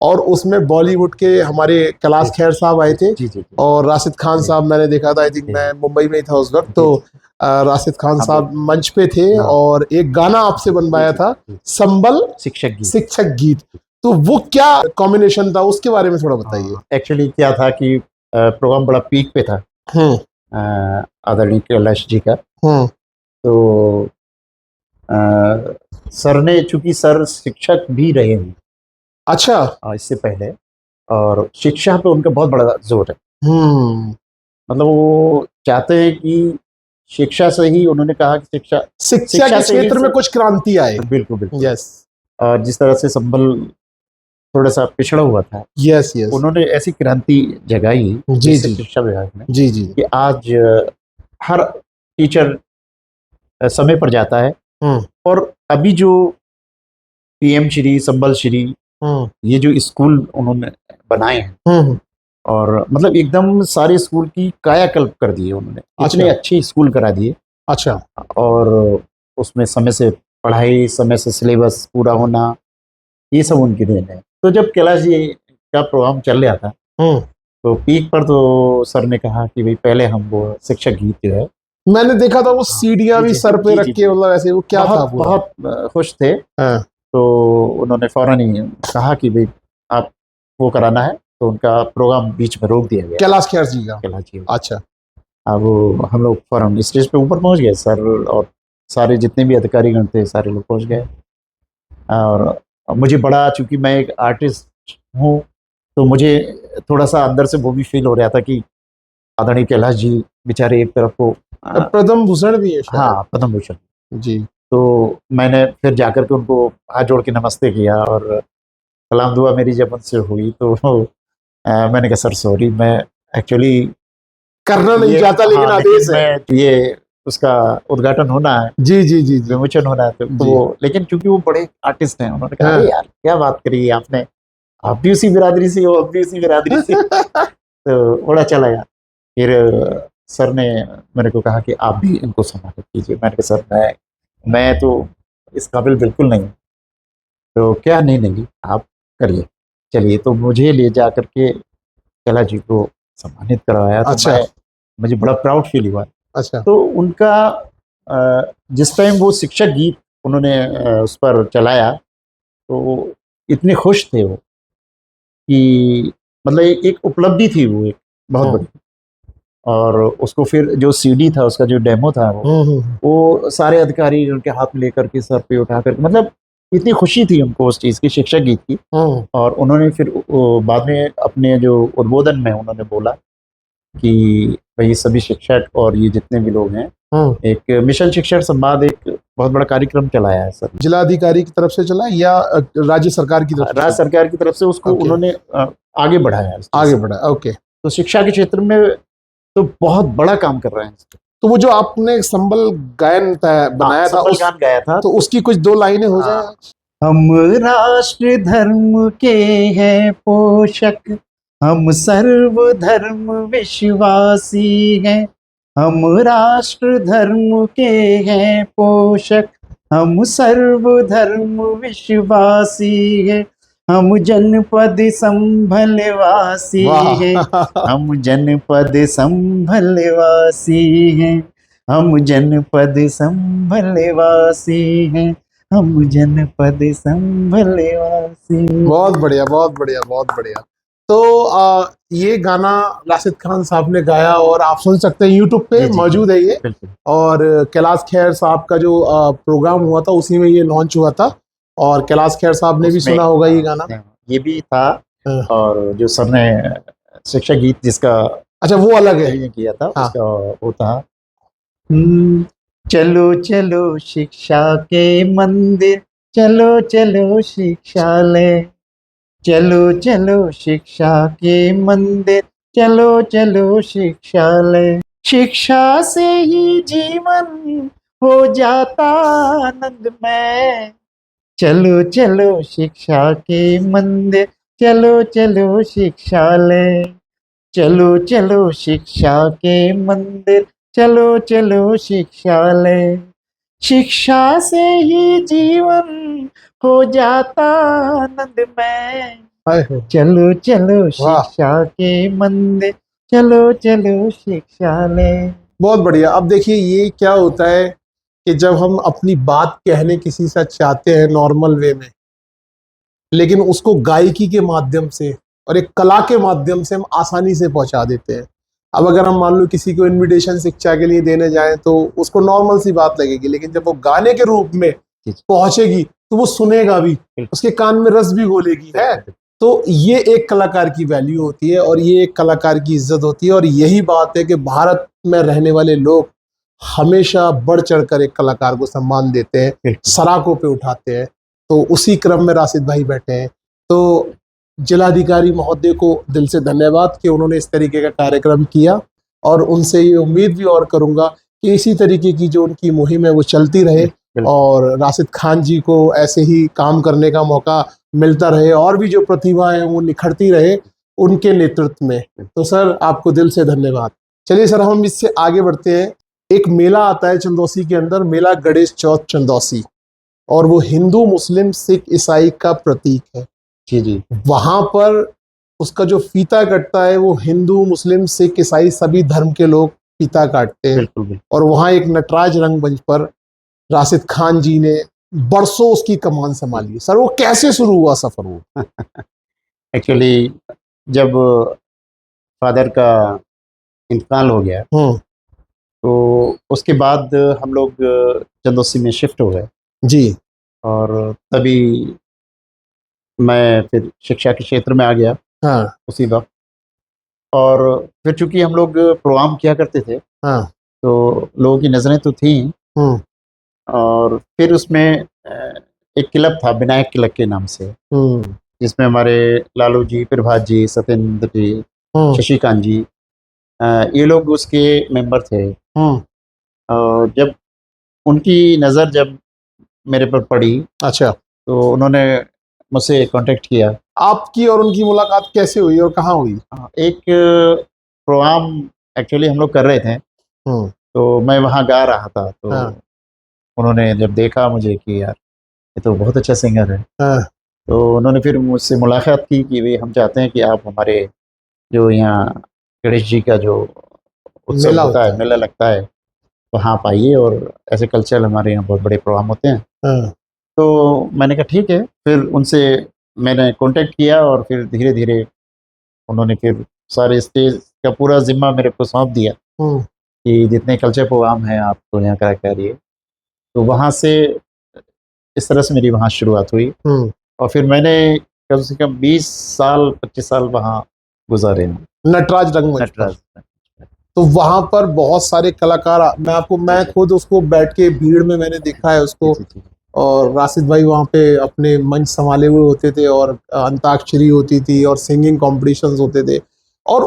और उसमें बॉलीवुड के हमारे कैलाश खेर साहब आए थे और राशिद खान साहब मैंने देखा था। आई थिंक मैं मुंबई में ही था उस वक्त। तो राशिद खान साहब मंच पे थे और एक गाना आपसे बनवाया था, संबल शिक्षक गीत। तो वो क्या कॉम्बिनेशन था, उसके बारे में थोड़ा बताइए। एक्चुअली क्या था कि प्रोग्राम बड़ा पीक पे था आदरणीय कैलाश जी का। तो सर ने, चूंकि सर शिक्षक भी रहे हैं अच्छा इससे पहले, और शिक्षा पे उनका बहुत बड़ा जोर है। मतलब वो चाहते हैं कि शिक्षा से ही, उन्होंने कहा कि शिक्षा के क्षेत्र में कुछ क्रांति आए। बिल्कुल बिल्कुल। यस। और जिस तरह से संबल थोड़ा सा पिछड़ा हुआ था, यस यस, उन्होंने ऐसी क्रांति जगाई शिक्षा विभाग में कि आज हर टीचर समय पर जाता है। और अभी जो पीएम श्री, संबल श्री, ये जो स्कूल उन्होंने बनाए हैं, और मतलब एकदम सारे स्कूल की कायाकल्प कर दिए उन्होंने। इतने अच्छे स्कूल करा दिए। अच्छा। और उसमें समय से पढ़ाई, समय से सिलेबस पूरा होना, ये सब उनकी देन है। तो जब कैलाश जी का प्रोग्राम चल रहा था, तो पीक पर तो सर ने कहा कि भाई पहले हम वो शिक्षक गीत जो है, मैंने देखा था वो सीढ़ियां भी सर पे रख के, मतलब ऐसे वो क्या था, बहुत खुश थे। तो उन्होंने फौरन ही कहा कि भाई आप वो कराना है। तो उनका प्रोग्राम बीच में रोक दिया गया। कैलाश खेर जी का। कैलाश जी। अच्छा। अब हम लोग फौरन स्टेज पे ऊपर पहुंच गए, सर और सारे जितने भी अधिकारीगण थे सारे लोग पहुंच गए। और मुझे बड़ा, चूंकि मैं एक आर्टिस्ट हूँ, तो मुझे थोड़ा सा अंदर से वो भी फील हो रहा था कि आदरणीय कैलाश जी बेचारे एक तरफ को पद्म भूषण भी है शायद। हाँ, पद्म भूषण जी। तो मैंने फिर जाकर के उनको हाथ जोड़ के नमस्ते किया, और सलाम दुआ मेरी जब उनसे हुई, तो मैंने कहा सर सॉरी, मैं एक्चुअली करना नहीं चाहता, लेकिन आदेश है, ये उसका उद्घाटन होना है, जी जी जी, विमोचन होना है, तो वो, लेकिन क्योंकि वो बड़े आर्टिस्ट हैं, उन्होंने कहा अरे यार क्या बात करी आपने, आप भी उसी बिरादरी से हो, आप भी उसी बिरादरी से तो बड़ा अच्छा लगा। फिर सर ने मेरे को कहा कि आप भी इनको सम्मानित कीजिए। मैंने कहा सर मैं तो इस काबिल बिल्कुल नहीं हूँ। तो क्या, नहीं नहीं आप करिए, चलिए। तो मुझे ले जा करके कला जी को सम्मानित करवाया। अच्छा, तो मुझे बड़ा प्राउड फील हुआ। अच्छा, तो उनका जिस टाइम वो शिक्षक गीत उन्होंने उस पर चलाया, तो इतने खुश थे वो कि मतलब एक उपलब्धि थी वो, एक बहुत बड़ी। और उसको फिर जो सीडी था, उसका जो डेमो था, वो सारे अधिकारी उनके हाथ में लेकर के सर पे उठा कर, मतलब इतनी खुशी थी उनको उस चीज़ की, शिक्षक गीत की। और उन्होंने फिर बाद में अपने जो उद्बोधन में उन्होंने बोला कि भाई सभी शिक्षक और ये जितने भी लोग हैं, एक मिशन शिक्षण संवाद एक बहुत बड़ा कार्यक्रम चलाया है सर। जिलाधिकारी की तरफ से चला या राज्य सरकार की तरफ से? राज्य सरकार की तरफ से उसको उन्होंने आगे बढ़ाया, आगे बढ़ाया। ओके। तो शिक्षा के क्षेत्र में तो बहुत बड़ा काम कर रहे हैं। तो वो जो आपने संबल गायन बनाया था, संबल गान गाया था, तो उसकी कुछ दो लाइनें हो जाए। हम राष्ट्र धर्म के हैं पोषक, हम सर्व धर्म विश्वासी हैं। हम राष्ट्र धर्म के हैं पोषक, हम सर्व धर्म विश्वासी हैं। हम जनपद संभल वासी हैं, हम जनपद संभल वासी हैं, हम जनपद संभल वासी हैं, हम जनपद संभल वासी। बहुत बढ़िया, बहुत बढ़िया, बहुत बढ़िया। तो ये गाना राशिद खान साहब ने गाया और आप सुन सकते हैं, यूट्यूब पे मौजूद है ये। और कैलाश खेर साहब का जो प्रोग्राम हुआ था उसी में ये लॉन्च हुआ था, और कैलाश खेर साहब ने भी सुना होगा ये गाना। ये भी था। और जो सर ने शिक्षा गीत जिसका, अच्छा वो अलग है, किया था, उसका वो था, चलो चलो शिक्षा के मंदिर, चलो चलो शिक्षालय, चलो चलो शिक्षा के मंदिर, चलो चलो शिक्षालय। शिक्षा से ही जीवन हो जाता आनंदमय, चलो चलो शिक्षा के मंदिर, चलो चलो शिक्षालय, चलो चलो शिक्षा के मंदिर, चलो चलो शिक्षालय। शिक्षा से ही जीवन हो जाता आनंदमय, चलो चलो शिक्षा के मंदिर, चलो चलो शिक्षालय। बहुत बढ़िया। अब देखिए ये क्या होता है कि जब हम अपनी बात कहने किसी से चाहते हैं नॉर्मल वे में, लेकिन उसको गायकी के माध्यम से और एक कला के माध्यम से हम आसानी से पहुंचा देते हैं। अब अगर हम मान लो किसी को इनविटेशन शिक्षा के लिए देने जाएं तो उसको नॉर्मल सी बात लगेगी, लेकिन जब वो गाने के रूप में पहुंचेगी तो वो सुनेगा भी, उसके कान में रस भी घोलेगी है। तो ये एक कलाकार की वैल्यू होती है और ये एक कलाकार की इज्जत होती है। और यही बात है कि भारत में रहने वाले लोग हमेशा बढ़ चढ़कर एक कलाकार को सम्मान देते हैं, सराखों पे उठाते हैं। तो उसी क्रम में राशिद भाई बैठे हैं। तो जिलाधिकारी महोदय को दिल से धन्यवाद कि उन्होंने इस तरीके का कार्यक्रम किया, और उनसे ये उम्मीद भी और करूंगा कि इसी तरीके की जो उनकी मुहिम है वो चलती रहे और राशिद खान जी को ऐसे ही काम करने का मौका मिलता रहे, और भी जो प्रतिभा है वो निखरती रहे उनके नेतृत्व में। तो सर आपको दिल से धन्यवाद। चलिए सर हम इससे आगे बढ़ते हैं। एक मेला आता है चंदौसी के अंदर, मेला गणेश चौथ चंदौसी, और वो हिंदू मुस्लिम सिख ईसाई का प्रतीक है। जी जी। वहां पर उसका जो फीता कटता है वो हिंदू मुस्लिम सिख ईसाई सभी धर्म के लोग फीता काटते हैं। बिल्कुल। और वहां एक नटराज रंगमंच पर राशिद खान जी ने बरसों उसकी कमान संभाली। सर वो कैसे शुरू हुआ सफर वो? एक्चुअली जब फादर का इंतकाल हो गया तो उसके बाद हम लोग चंदौसी में शिफ्ट हो गए जी, और तभी मैं फिर शिक्षा के क्षेत्र में आ गया। हाँ। उसी वक्त, और फिर चूंकि हम लोग प्रोग्राम किया करते थे, हाँ। तो लोगों की नजरें तो थी। और फिर उसमें एक क्लब था विनायक क्लब के नाम से, जिसमें हमारे लालू जी, प्रभात जी, सत्येंद्र जी, शशिकांत जी, ये लोग उसके मेंबर थे। और जब उनकी नज़र जब मेरे पर पड़ी, अच्छा, तो उन्होंने मुझसे कांटेक्ट किया। आपकी और उनकी मुलाकात कैसे हुई और कहाँ हुई? एक प्रोग्राम एक्चुअली हम लोग कर रहे थे, तो मैं वहाँ गा रहा था, तो उन्होंने जब देखा मुझे कि यार ये तो बहुत अच्छा सिंगर है, तो उन्होंने फिर मुझसे मुलाकात की कि भाई हम चाहते हैं कि आप हमारे जो यहाँ गणेश जी का जो उत्सव होता है, मेला लगता है, वहाँ आप आइए और ऐसे कल्चरल हमारे यहाँ बहुत बड़े प्रोग्राम होते हैं। तो मैंने कहा ठीक है। फिर उनसे मैंने कांटेक्ट किया और फिर धीरे धीरे उन्होंने फिर सारे स्टेज का पूरा जिम्मा मेरे को सौंप दिया कि जितने कल्चर प्रोग्राम हैं आप तो यहाँ करा करिए। तो वहाँ से इस तरह से मेरी वहाँ शुरुआत हुई और फिर मैंने कम से कम 20 साल 25 साल वहाँ गुजारे हैं, नटराज रंगमंच पर। तो वहां पर बहुत सारे कलाकार, मैं खुद उसको बैठ के भीड़ में मैंने देखा है उसको, और राशिद भाई वहाँ पे अपने मंच संभाले हुए होते थे और अंताक्षरी होती थी और सिंगिंग कॉम्पिटिशन्स होते थे, और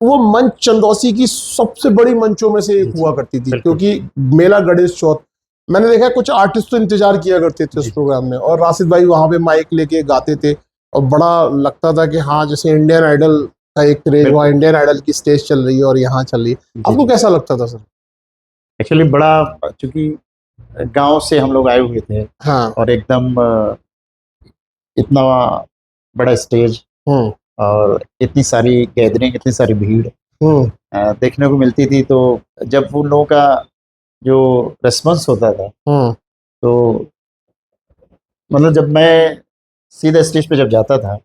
वो मंच चंदौसी की सबसे बड़ी मंचों में से एक हुआ करती थी, क्योंकि मेला गणेश चौथ मैंने देखा कुछ आर्टिस्ट तो इंतजार किया करते थे उस प्रोग्राम में, और राशिद भाई वहाँ पे माइक लेके गाते थे और बड़ा लगता था कि हाँ जैसे इंडियन आइडल का एक क्रेज हुआ, इंडियन आइडल की स्टेज चल रही है और यहाँ चल रही है। आपको कैसा लगता था सर? एक्चुअली बड़ा, चूंकि गांव से हम लोग आए हुए थे, और एकदम इतना बड़ा स्टेज और इतनी सारी गैदरिंग, इतनी सारी भीड़ देखने को मिलती थी, तो जब उन लोगों का जो रेस्पॉन्स होता था, तो मतलब जब मैं सीधा स्टेज पे जब जाता था,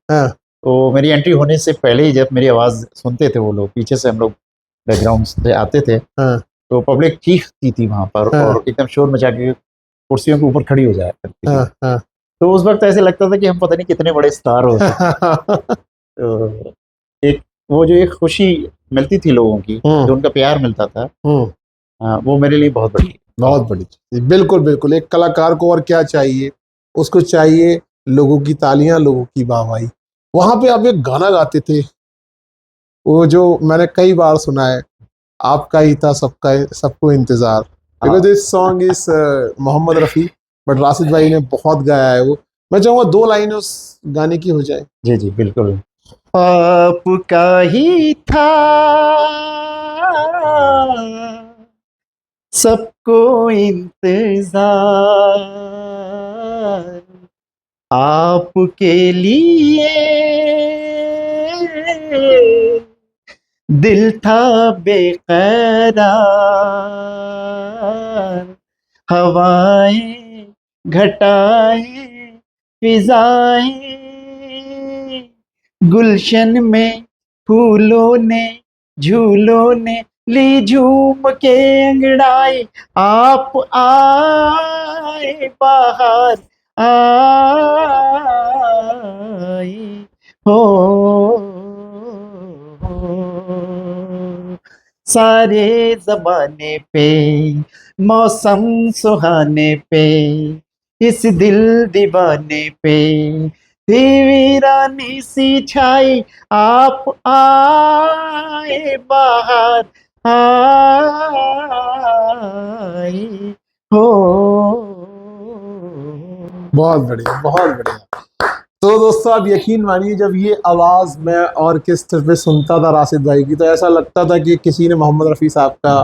तो मेरी एंट्री होने से पहले ही जब मेरी आवाज़ सुनते थे वो लोग, पीछे से हम लोग बैकग्राउंड से आते थे, तो पब्लिक चीखती थी वहां पर और एकदम शोर मचा के कुर्सियों के ऊपर खड़ी हो जाया करती थी। तो उस वक्त ऐसे लगता था कि हम पता नहीं कितने बड़े स्टार हो तो एक वो जो एक खुशी मिलती थी लोगों की, जो उनका प्यार मिलता था, वो मेरे लिए बहुत बड़ी चीज। बिल्कुल बिल्कुल, एक कलाकार को और क्या चाहिए, उसको चाहिए लोगों की तालियां, लोगों की वाहवाही। वहां पे आप एक गाना गाते थे, वो जो मैंने कई बार सुना है, आपका ही था सबको इंतजार, because this song is Mohammed Rafi, but Rashid भाई ने बहुत गाया है वो। मैं चाहूंगा 2 लाइनें उस गाने की हो जाए। जी जी बिल्कुल। आपका ही था सबको इंतजार, आपके लिए दिल था बेकरार, हवाएं घटाएं फिजाएं, गुलशन में फूलों ने झूलों ने ली झूम के अंगड़ाई, आप आए बाहर आए हो, सारे ज़माने पे मौसम सुहाने पे, इस दिल दीवाने पे थी वीरानी सी छाई, आप आए बाहर आए हो। बहुत बढ़िया, बहुत बढ़िया। तो दोस्तों आप यकीन मानिए, जब ये आवाज मैं ऑर्केस्ट्रा पे सुनता था राशिद भाई की, तो ऐसा लगता था कि किसी ने मोहम्मद रफी साहब का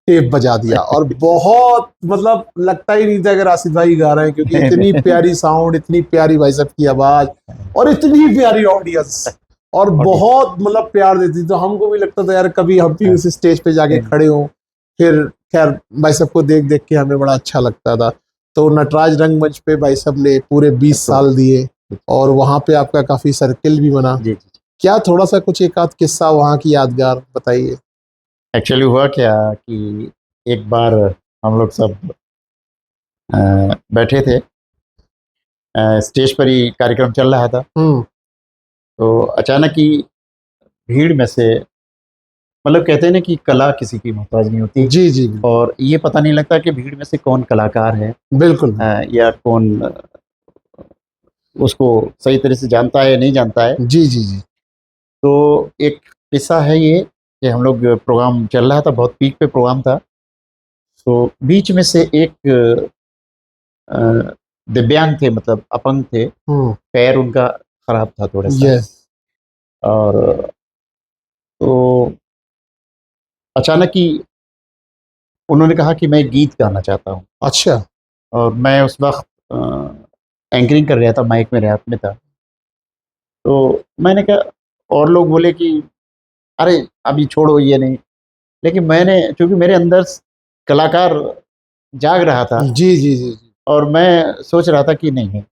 टेप बजा दिया, और बहुत मतलब लगता ही नहीं था कि राशिद भाई गा रहे हैं, क्योंकि इतनी प्यारी साउंड, इतनी प्यारी भाई साहब की आवाज और इतनी प्यारी ऑडियंस, और बहुत मतलब प्यार देती। तो हमको भी लगता था यार कभी हम भी उस स्टेज पे जाके खड़े हों। फिर खैर भाई साहब को देख देख के हमें बड़ा अच्छा लगता था। तो नटराज रंगमंच पे भाई साहब ने पूरे 20 साल दिए, और वहाँ पे आपका काफी सर्किल भी बना। जी जी। क्या थोड़ा सा कुछ एक आध किस्सा वहाँ की यादगार बताइए। एक्चुअली हुआ क्या कि एक बार हम लोग सब बैठे थे, स्टेज पर ही कार्यक्रम चल रहा था, तो अचानक ही भीड़ में से, मतलब कहते हैं ना कि कला किसी की मोहताज नहीं होती। जी जी। और ये पता नहीं लगता कि भीड़ में से कौन कलाकार है, बिल्कुल, या कौन उसको सही तरह से जानता है या नहीं जानता है। जी जी जी। तो एक किस्सा है ये कि हम लोग प्रोग्राम चल रहा था, बहुत पीक पे प्रोग्राम था, तो बीच में से एक अ, दिव्यांग थे, मतलब अपंग थे, पैर उनका खराब था थोड़ा सा। यस। और तो अचानक ही उन्होंने कहा कि मैं गीत गाना चाहता हूँ। अच्छा। और मैं उस वक्त एंकरिंग कर रहा था, माइक मेरे हाथ में था। तो मैंने कहा, और लोग बोले कि अरे अभी छोड़ो ये नहीं, लेकिन मैंने, क्योंकि मेरे अंदर कलाकार जाग रहा था, जी जी जी जी। और मैं सोच रहा था कि नहीं,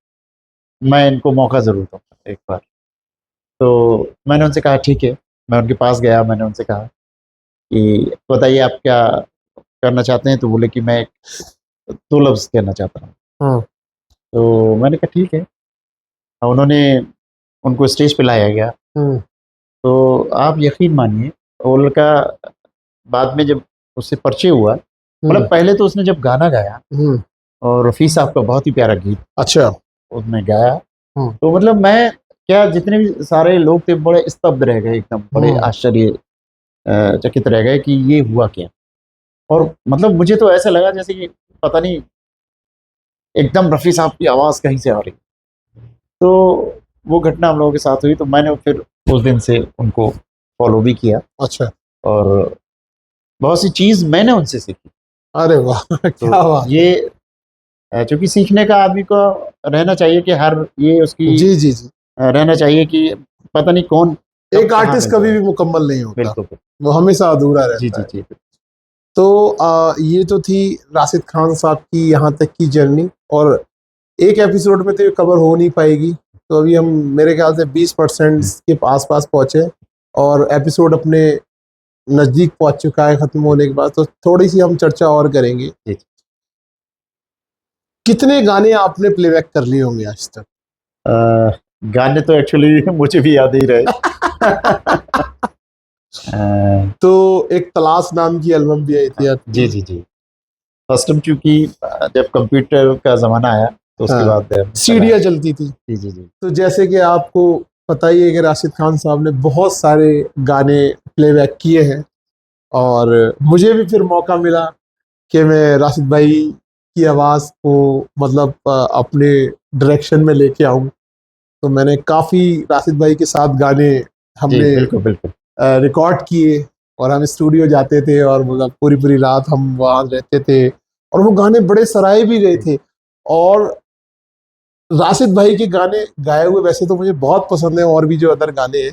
मैं इनको मौका ज़रूर दूंगा एक बार। तो मैंने उनसे कहा ठीक है, मैं उनके पास गया, मैंने उनसे कहा कि बताइए आप क्या करना चाहते हैं। तो बोले कि मैं 2 लफ्ज़ कहना चाहता हूँ। हाँ। तो मैंने कहा ठीक है। उन्होंने, उनको स्टेज पे लाया गया। तो आप यकीन मानिए, वो लड़का बाद में जब उससे परिचय हुआ, मतलब पहले तो उसने जब गाना गाया, और रफ़ी साहब का बहुत ही प्यारा गीत अच्छा उसने गाया, तो मतलब मैं क्या, जितने भी सारे लोग थे बड़े स्तब्ध रह गए, एकदम बड़े आश्चर्य चकित रह गए कि ये हुआ क्या। और मतलब मुझे तो ऐसा लगा जैसे कि पता नहीं, एकदम रफ़ी साहब की आवाज़ कहीं से आ रही। तो वो घटना हम लोगों के साथ हुई, तो मैंने फिर उस दिन से उनको फॉलो भी किया, अच्छा। और बहुत सी चीज़ मैंने उनसे सीखी। अरे वाह क्या तो बात। ये चूँकि सीखने का आदमी को रहना चाहिए कि हर ये उसकी जी जी जी। रहना चाहिए कि पता नहीं कौन कब एक कहाँ आर्टिस्ट मिल कभी जाए। भी मुकम्मल नहीं होता, बिल्कुल, बिल्कुल। वो हमेशा अधूरा जी, रहता जी, है। जी। तो ये तो थी राशिद खान साहब की यहाँ तक की जर्नी, और एक एपिसोड में तो ये कवर हो नहीं पाएगी। तो अभी हम मेरे ख्याल से 20% के आसपास पहुंचे, और एपिसोड अपने नजदीक पहुंच चुका है खत्म होने के बाद, तो थोड़ी सी हम चर्चा और करेंगे। जी। कितने गाने आपने प्लेबैक कर लिए होंगे आज तक? गाने तो एक्चुअली मुझे भी याद ही रहे। तो एक तलाश नाम की एल्बम भी आई थी आपकी। जी, जी, जी। फर्स्ट टाइम, क्योंकि जब कंप्यूटर का ज़माना आया, तो उसके हाँ, बाद चला। सीडियाँ चलती थी। जी, जी, जी। तो जैसे कि आपको पता ही है कि राशिद खान साहब ने बहुत सारे गाने प्लेबैक किए हैं, और मुझे भी फिर मौका मिला कि मैं राशिद भाई की आवाज़ को मतलब अपने डायरेक्शन में लेके आऊं। तो मैंने काफ़ी राशिद भाई के साथ गाने जी, हमने बिल्कुल, बिल्कुल। रिकॉर्ड किए, और हम स्टूडियो जाते थे, और मतलब पूरी पूरी रात हम वहाँ रहते थे, और वो गाने बड़े सराहे भी गए थे। और राशिद भाई के गाने गाए हुए वैसे तो मुझे बहुत पसंद है, और भी जो अदर गाने हैं,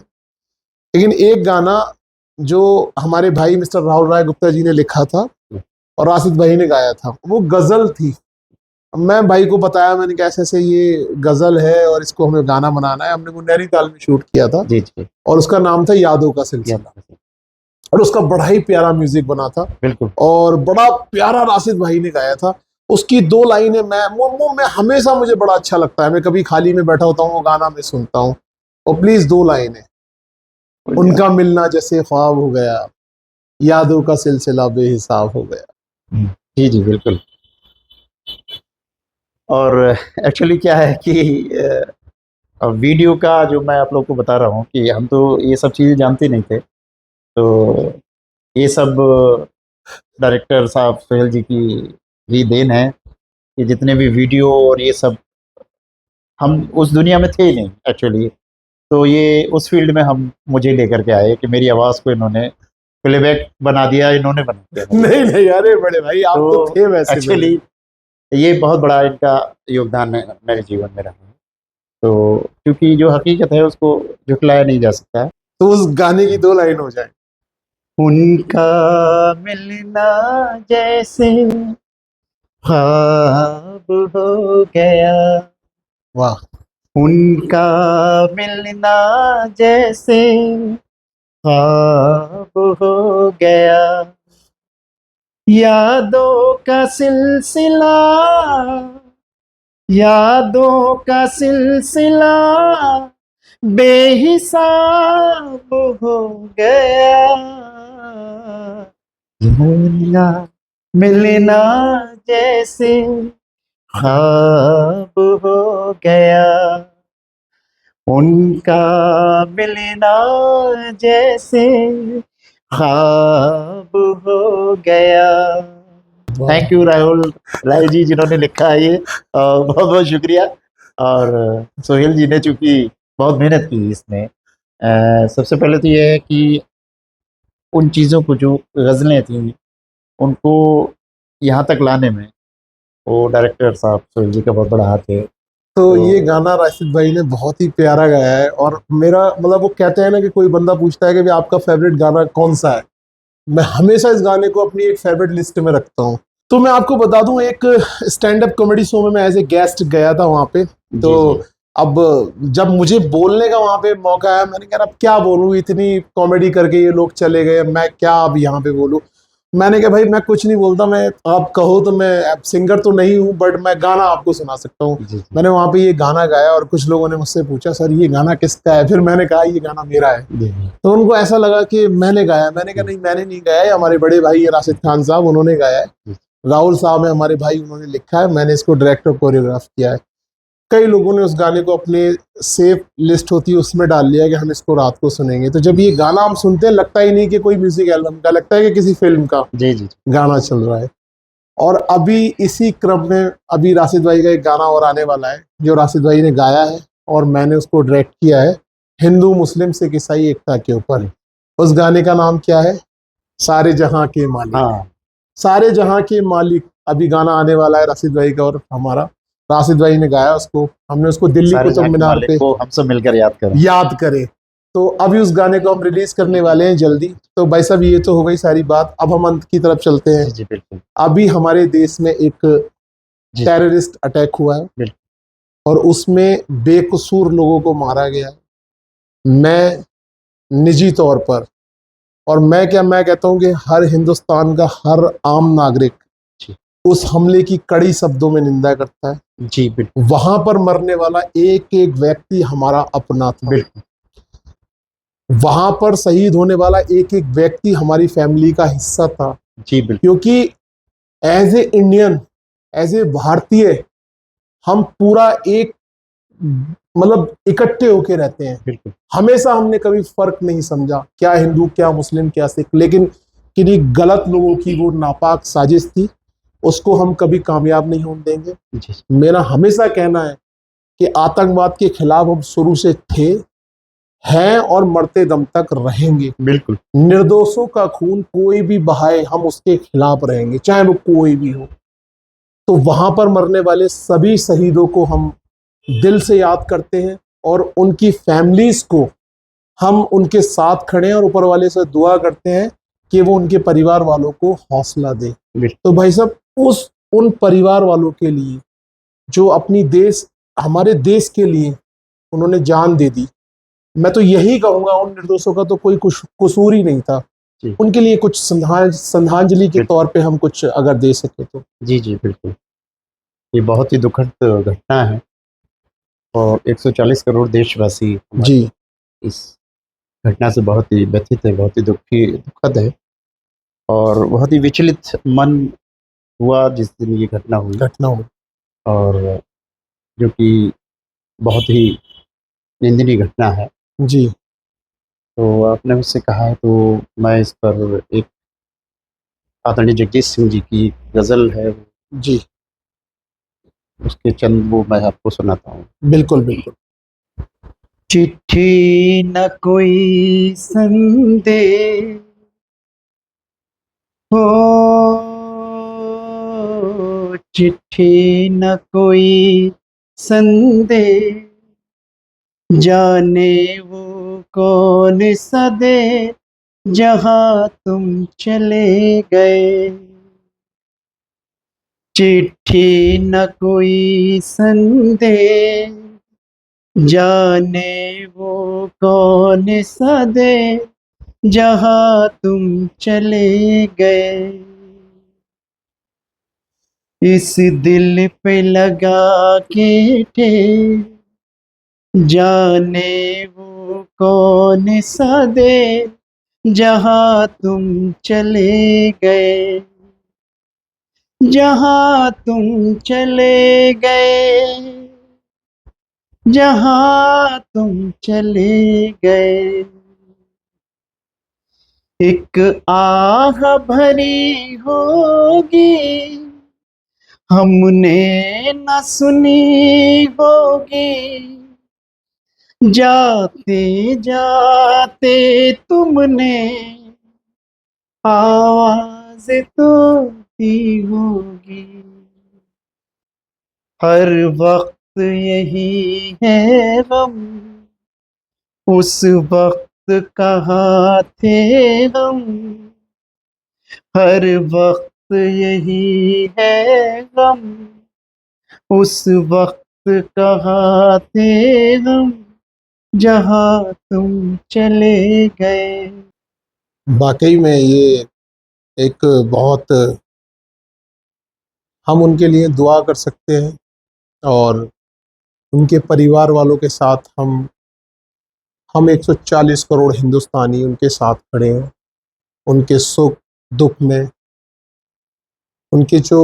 लेकिन एक गाना जो हमारे भाई मिस्टर राहुल राय गुप्ता जी ने लिखा था और राशिद भाई ने गाया था, वो गजल थी। मैं भाई को बताया, मैंने कहा ऐसे ऐसे ये गजल है और इसको हमें गाना बनाना है। हमने वो नैनीताल में शूट किया था, जी, जी। और उसका नाम था यादों का सिलसिला, और उसका बड़ा ही प्यारा म्यूजिक बना था, बिल्कुल। और बड़ा प्यारा राशिद भाई ने गाया था। उसकी 2 लाइनें मैं हमेशा, मुझे बड़ा अच्छा लगता है, मैं कभी खाली में बैठा होता हूँ वो गाना मैं सुनता हूँ। और प्लीज 2 लाइनें, उनका मिलना जैसे ख्वाब हो गया, यादों का सिलसिला बेहिसाब हो गया। जी, जी, बिल्कुल। और एक्चुअली क्या है कि वीडियो का जो मैं आप लोग को बता रहा हूँ कि हम तो ये सब चीज़ें जानते नहीं थे। तो ये सब डायरेक्टर साहब सोहेल जी की ही देन है कि जितने भी वीडियो और ये सब, हम उस दुनिया में थे ही नहीं एक्चुअली। तो ये उस फील्ड में हम मुझे लेकर के आए कि मेरी आवाज़ को इन्होंने प्लेबैक बना दिया, इन्होंने बना दिया मेरी नहीं आवाज़। नहीं, अरे बड़े भाई आप तो तो थे वैसे पहले। एक्चुअली ये बहुत बड़ा इनका योगदान है मेरे जीवन में रहा है। तो क्योंकि जो हकीकत है उसको झुठलाया नहीं जा सकता। तो उस गाने की 2 लाइन हो जाए। उनका मिलना जैसे ख्वाब हो गया, वाह। उनका मिलना जैसे ख्वाब हो गया, यादों का सिलसिला, यादों का सिलसिला बेहिसाब हो गया, मिलना मिलना जैसे ख्वाब हो गया। उनका मिलना जैसे ख्वाब हो गया। थैंक यू राहुल राय जी जिन्होंने लिखा है ये, बहुत बहुत शुक्रिया। और सोहेल जी ने चूंकि बहुत मेहनत की इसमें, सबसे पहले तो ये है कि उन चीज़ों को, जो गज़लें थी, उनको यहाँ तक लाने में वो डायरेक्टर साहब सोहेल जी का बहुत बड़ा हाथ है। तो ये गाना राशिद भाई ने बहुत ही प्यारा गाया है। और मेरा मतलब, वो कहते हैं ना कि कोई बंदा पूछता है कि भाई आपका फेवरेट गाना कौन सा है, मैं हमेशा इस गाने को अपनी एक फेवरेट लिस्ट में रखता हूँ। तो मैं आपको बता दूं, एक स्टैंड अप कॉमेडी शो में मैं एज ए गेस्ट गया था वहां पे। तो अब जब मुझे बोलने का वहां पे मौका आया, मैंने कहा अब क्या बोलूं, इतनी कॉमेडी करके ये लोग चले गए, मैं क्या अब यहाँ पे बोलूं। मैंने कहा भाई मैं कुछ नहीं बोलता, मैं आप कहो तो मैं सिंगर तो नहीं हूँ बट मैं गाना आपको सुना सकता हूँ। मैंने वहां पे ये गाना गाया और कुछ लोगों ने मुझसे पूछा सर ये गाना किसका है, फिर मैंने कहा ये गाना मेरा है। तो उनको ऐसा लगा कि मैंने गाया। मैंने कहा नहीं मैंने नहीं गाया है, हमारे बड़े भाई है राशिद खान साहब, उन्होंने गाया है। राहुल साहब है हमारे भाई, उन्होंने लिखा है, मैंने इसको डायरेक्ट और कोरियोग्राफ किया है। कई लोगों ने उस गाने को अपने सेव लिस्ट होती है उसमें डाल लिया कि हम इसको रात को सुनेंगे। तो जब ये गाना हम सुनते हैं लगता ही नहीं कि कोई म्यूजिक एल्बम का, लगता है कि किसी फिल्म का गाना चल रहा है। और अभी इसी क्रम में अभी राशिद भाई का एक गाना और आने वाला है जो राशिद भाई ने गाया है और मैंने उसको डायरेक्ट किया है, हिंदू मुस्लिम सिख ईसाई एकता के ऊपर। उस गाने का नाम क्या है? सारे जहां के मालिक। सारे जहां के मालिक अभी गाना आने वाला है राशिद भाई का और हमारा। राशिद भाई ने गाया उसको, हमने उसको दिल्ली कुतुब मीनार पे हम सब मिलकर याद करें। तो अभी उस गाने को हम रिलीज करने वाले हैं जल्दी। तो भाई साहब ये तो हो गई सारी बात, अब हम अंत की तरफ चलते हैं। जी बिल्कुल। अभी हमारे देश में एक टेररिस्ट अटैक हुआ है और उसमें बेकसूर लोगों को मारा गया है। मैं निजी तौर पर, और मैं कहता हूं कि हर हिंदुस्तान का हर आम नागरिक उस हमले की कड़ी शब्दों में निंदा करता है। जी बिल्कुल। वहां पर मरने वाला एक एक व्यक्ति हमारा अपना था। बिल्कुल। वहां पर शहीद होने वाला एक एक व्यक्ति हमारी फैमिली का हिस्सा था। जी बिल्कुल। क्योंकि as a Indian, as a भारतीय, हम पूरा एक मतलब इकट्ठे होके रहते हैं। बिल्कुल। हमेशा हमने कभी फर्क नहीं समझा क्या हिंदू क्या मुस्लिम क्या सिख, लेकिन किन्हीं गलत लोगों की वो नापाक साजिश थी, उसको हम कभी कामयाब नहीं होने देंगे। मेरा हमेशा कहना है कि आतंकवाद के खिलाफ हम शुरू से थे, हैं और मरते दम तक रहेंगे। बिल्कुल। निर्दोषों का खून कोई भी बहाए हम उसके खिलाफ रहेंगे, चाहे वो कोई भी हो। तो वहां पर मरने वाले सभी शहीदों को हम दिल से याद करते हैं और उनकी फैमिलीज को हम उनके साथ खड़े हैं और ऊपर वाले से दुआ करते हैं कि वो उनके परिवार वालों को हौसला दे। तो भाई साहब उन परिवार वालों के लिए जो अपनी हमारे देश के लिए उन्होंने जान दे दी, मैं तो यही कहूंगा उन निर्दोषों का तो कोई कसूर ही नहीं था। उनके लिए कुछ श्रद्धांजलि के तौर पे हम कुछ अगर दे सके तो। जी जी बिल्कुल। ये बहुत ही दुखद घटना है और 140 करोड़ देशवासी जी इस घटना से बहुत ही व्यथित है, बहुत ही दुखद है और बहुत ही विचलित मन हुआ जिस दिन ये घटना हुई। और जो कि बहुत ही निंदनीय घटना है। जी। तो आपने मुझसे कहा है तो मैं इस पर एक आदरणीय जगदीश सिंह जी की गज़ल है जी, उसके चंद वो मैं आपको सुनाता हूँ। बिल्कुल बिल्कुल। चिट्ठी न कोई संदेश हो, चिट्ठी न कोई संदेश, जाने वो कौन सा दे जहाँ तुम चले गए। चिट्ठी न कोई संदेश, जाने वो कौन सा दे जहाँ तुम चले गए। इस दिल पे लगा के ठे, जाने वो कौन सा दे जहाँ तुम चले गए। जहाँ तुम चले गए जहां तुम चले गए। एक आह भरी होगी हमने न सुनी होगी, जाते जाते तुमने आवाज तो दी होगी। हर वक्त यही है गम, उस वक्त कहाँ थे हम। हर वक्त यही है गम, उस वक्त कहाँ थे हम, जहाँ तुम चले गए। वाकई में ये एक बहुत, हम उनके लिए दुआ कर सकते हैं और उनके परिवार वालों के साथ हम 140 करोड़ हिंदुस्तानी उनके साथ खड़े हैं, उनके सुख दुख में। उनके जो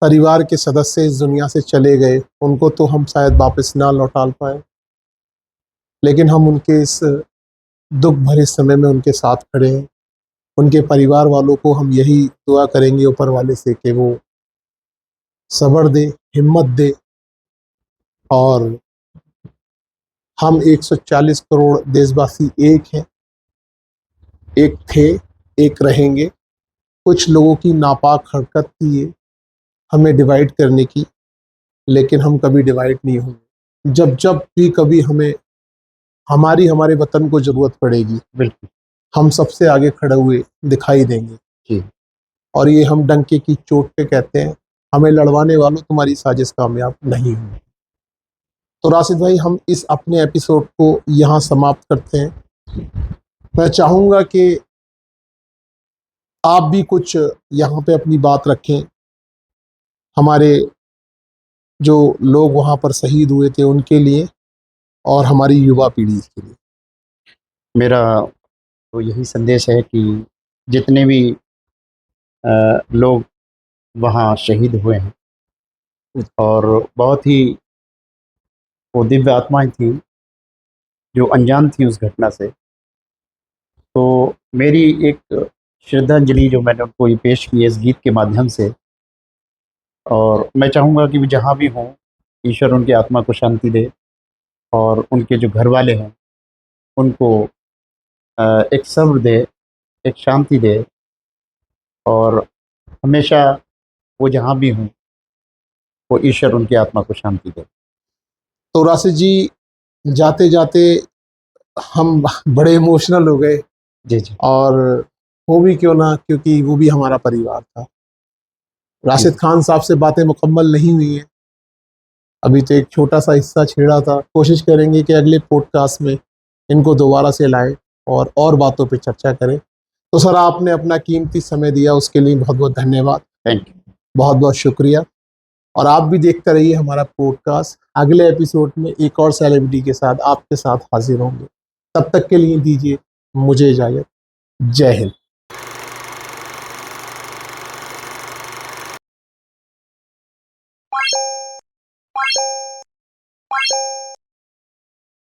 परिवार के सदस्य इस दुनिया से चले गए, उनको तो हम शायद वापस ना लौटा पाए, लेकिन हम उनके इस दुख भरे समय में उनके साथ खड़े हैं। उनके परिवार वालों को हम यही दुआ करेंगे ऊपर वाले से कि वो सब्र दे, हिम्मत दे, और हम 140 करोड़ देशवासी एक हैं, एक थे, एक रहेंगे। कुछ लोगों की नापाक हरकत थी ये हमें डिवाइड करने की, लेकिन हम कभी डिवाइड नहीं होंगे। जब जब भी कभी हमें हमारे वतन को जरूरत पड़ेगी, बिल्कुल हम सबसे आगे खड़े हुए दिखाई देंगे। जी। और ये हम डंके की चोट पे कहते हैं, हमें लड़वाने वालों तुम्हारी साजिश कामयाब नहीं हुई। तो राशिद भाई, हम इस अपने एपिसोड को यहाँ समाप्त करते हैं। मैं चाहूँगा कि आप भी कुछ यहाँ पे अपनी बात रखें, हमारे जो लोग वहाँ पर शहीद हुए थे उनके लिए और हमारी युवा पीढ़ी के लिए। मेरा तो यही संदेश है कि जितने भी लोग वहाँ शहीद हुए हैं, और बहुत ही वो दिव्य आत्माएं थी जो अनजान थी उस घटना से, तो मेरी एक श्रद्धांजलि जो मैंने उनको ये पेश की है इस गीत के माध्यम से। और मैं चाहूँगा कि वो जहाँ भी हों, ईश्वर उनकी आत्मा को शांति दे, और उनके जो घर वाले हैं उनको एक सब्र दे, एक शांति दे, और हमेशा वो जहाँ भी हों वो ईश्वर उनकी आत्मा को शांति दे। तो राशिद जी, जाते जाते हम बड़े इमोशनल हो गए। जी जी। और हो भी क्यों ना, क्योंकि वो भी हमारा परिवार था। राशिद खान साहब से बातें मुकम्मल नहीं हुई हैं, अभी तो एक छोटा सा हिस्सा छेड़ा था। कोशिश करेंगे कि अगले पॉडकास्ट में इनको दोबारा से लाएं और बातों पे चर्चा करें। तो सर, आपने अपना कीमती समय दिया, उसके लिए बहुत बहुत धन्यवाद। Thank you. बहुत बहुत शुक्रिया। और आप भी देखते रहिए हमारा पॉडकास्ट। अगले एपिसोड में एक और सेलिब्रिटी के साथ आपके साथ हाजिर होंगे। तब तक के लिए दीजिए मुझे इजाजत। जय हिंद।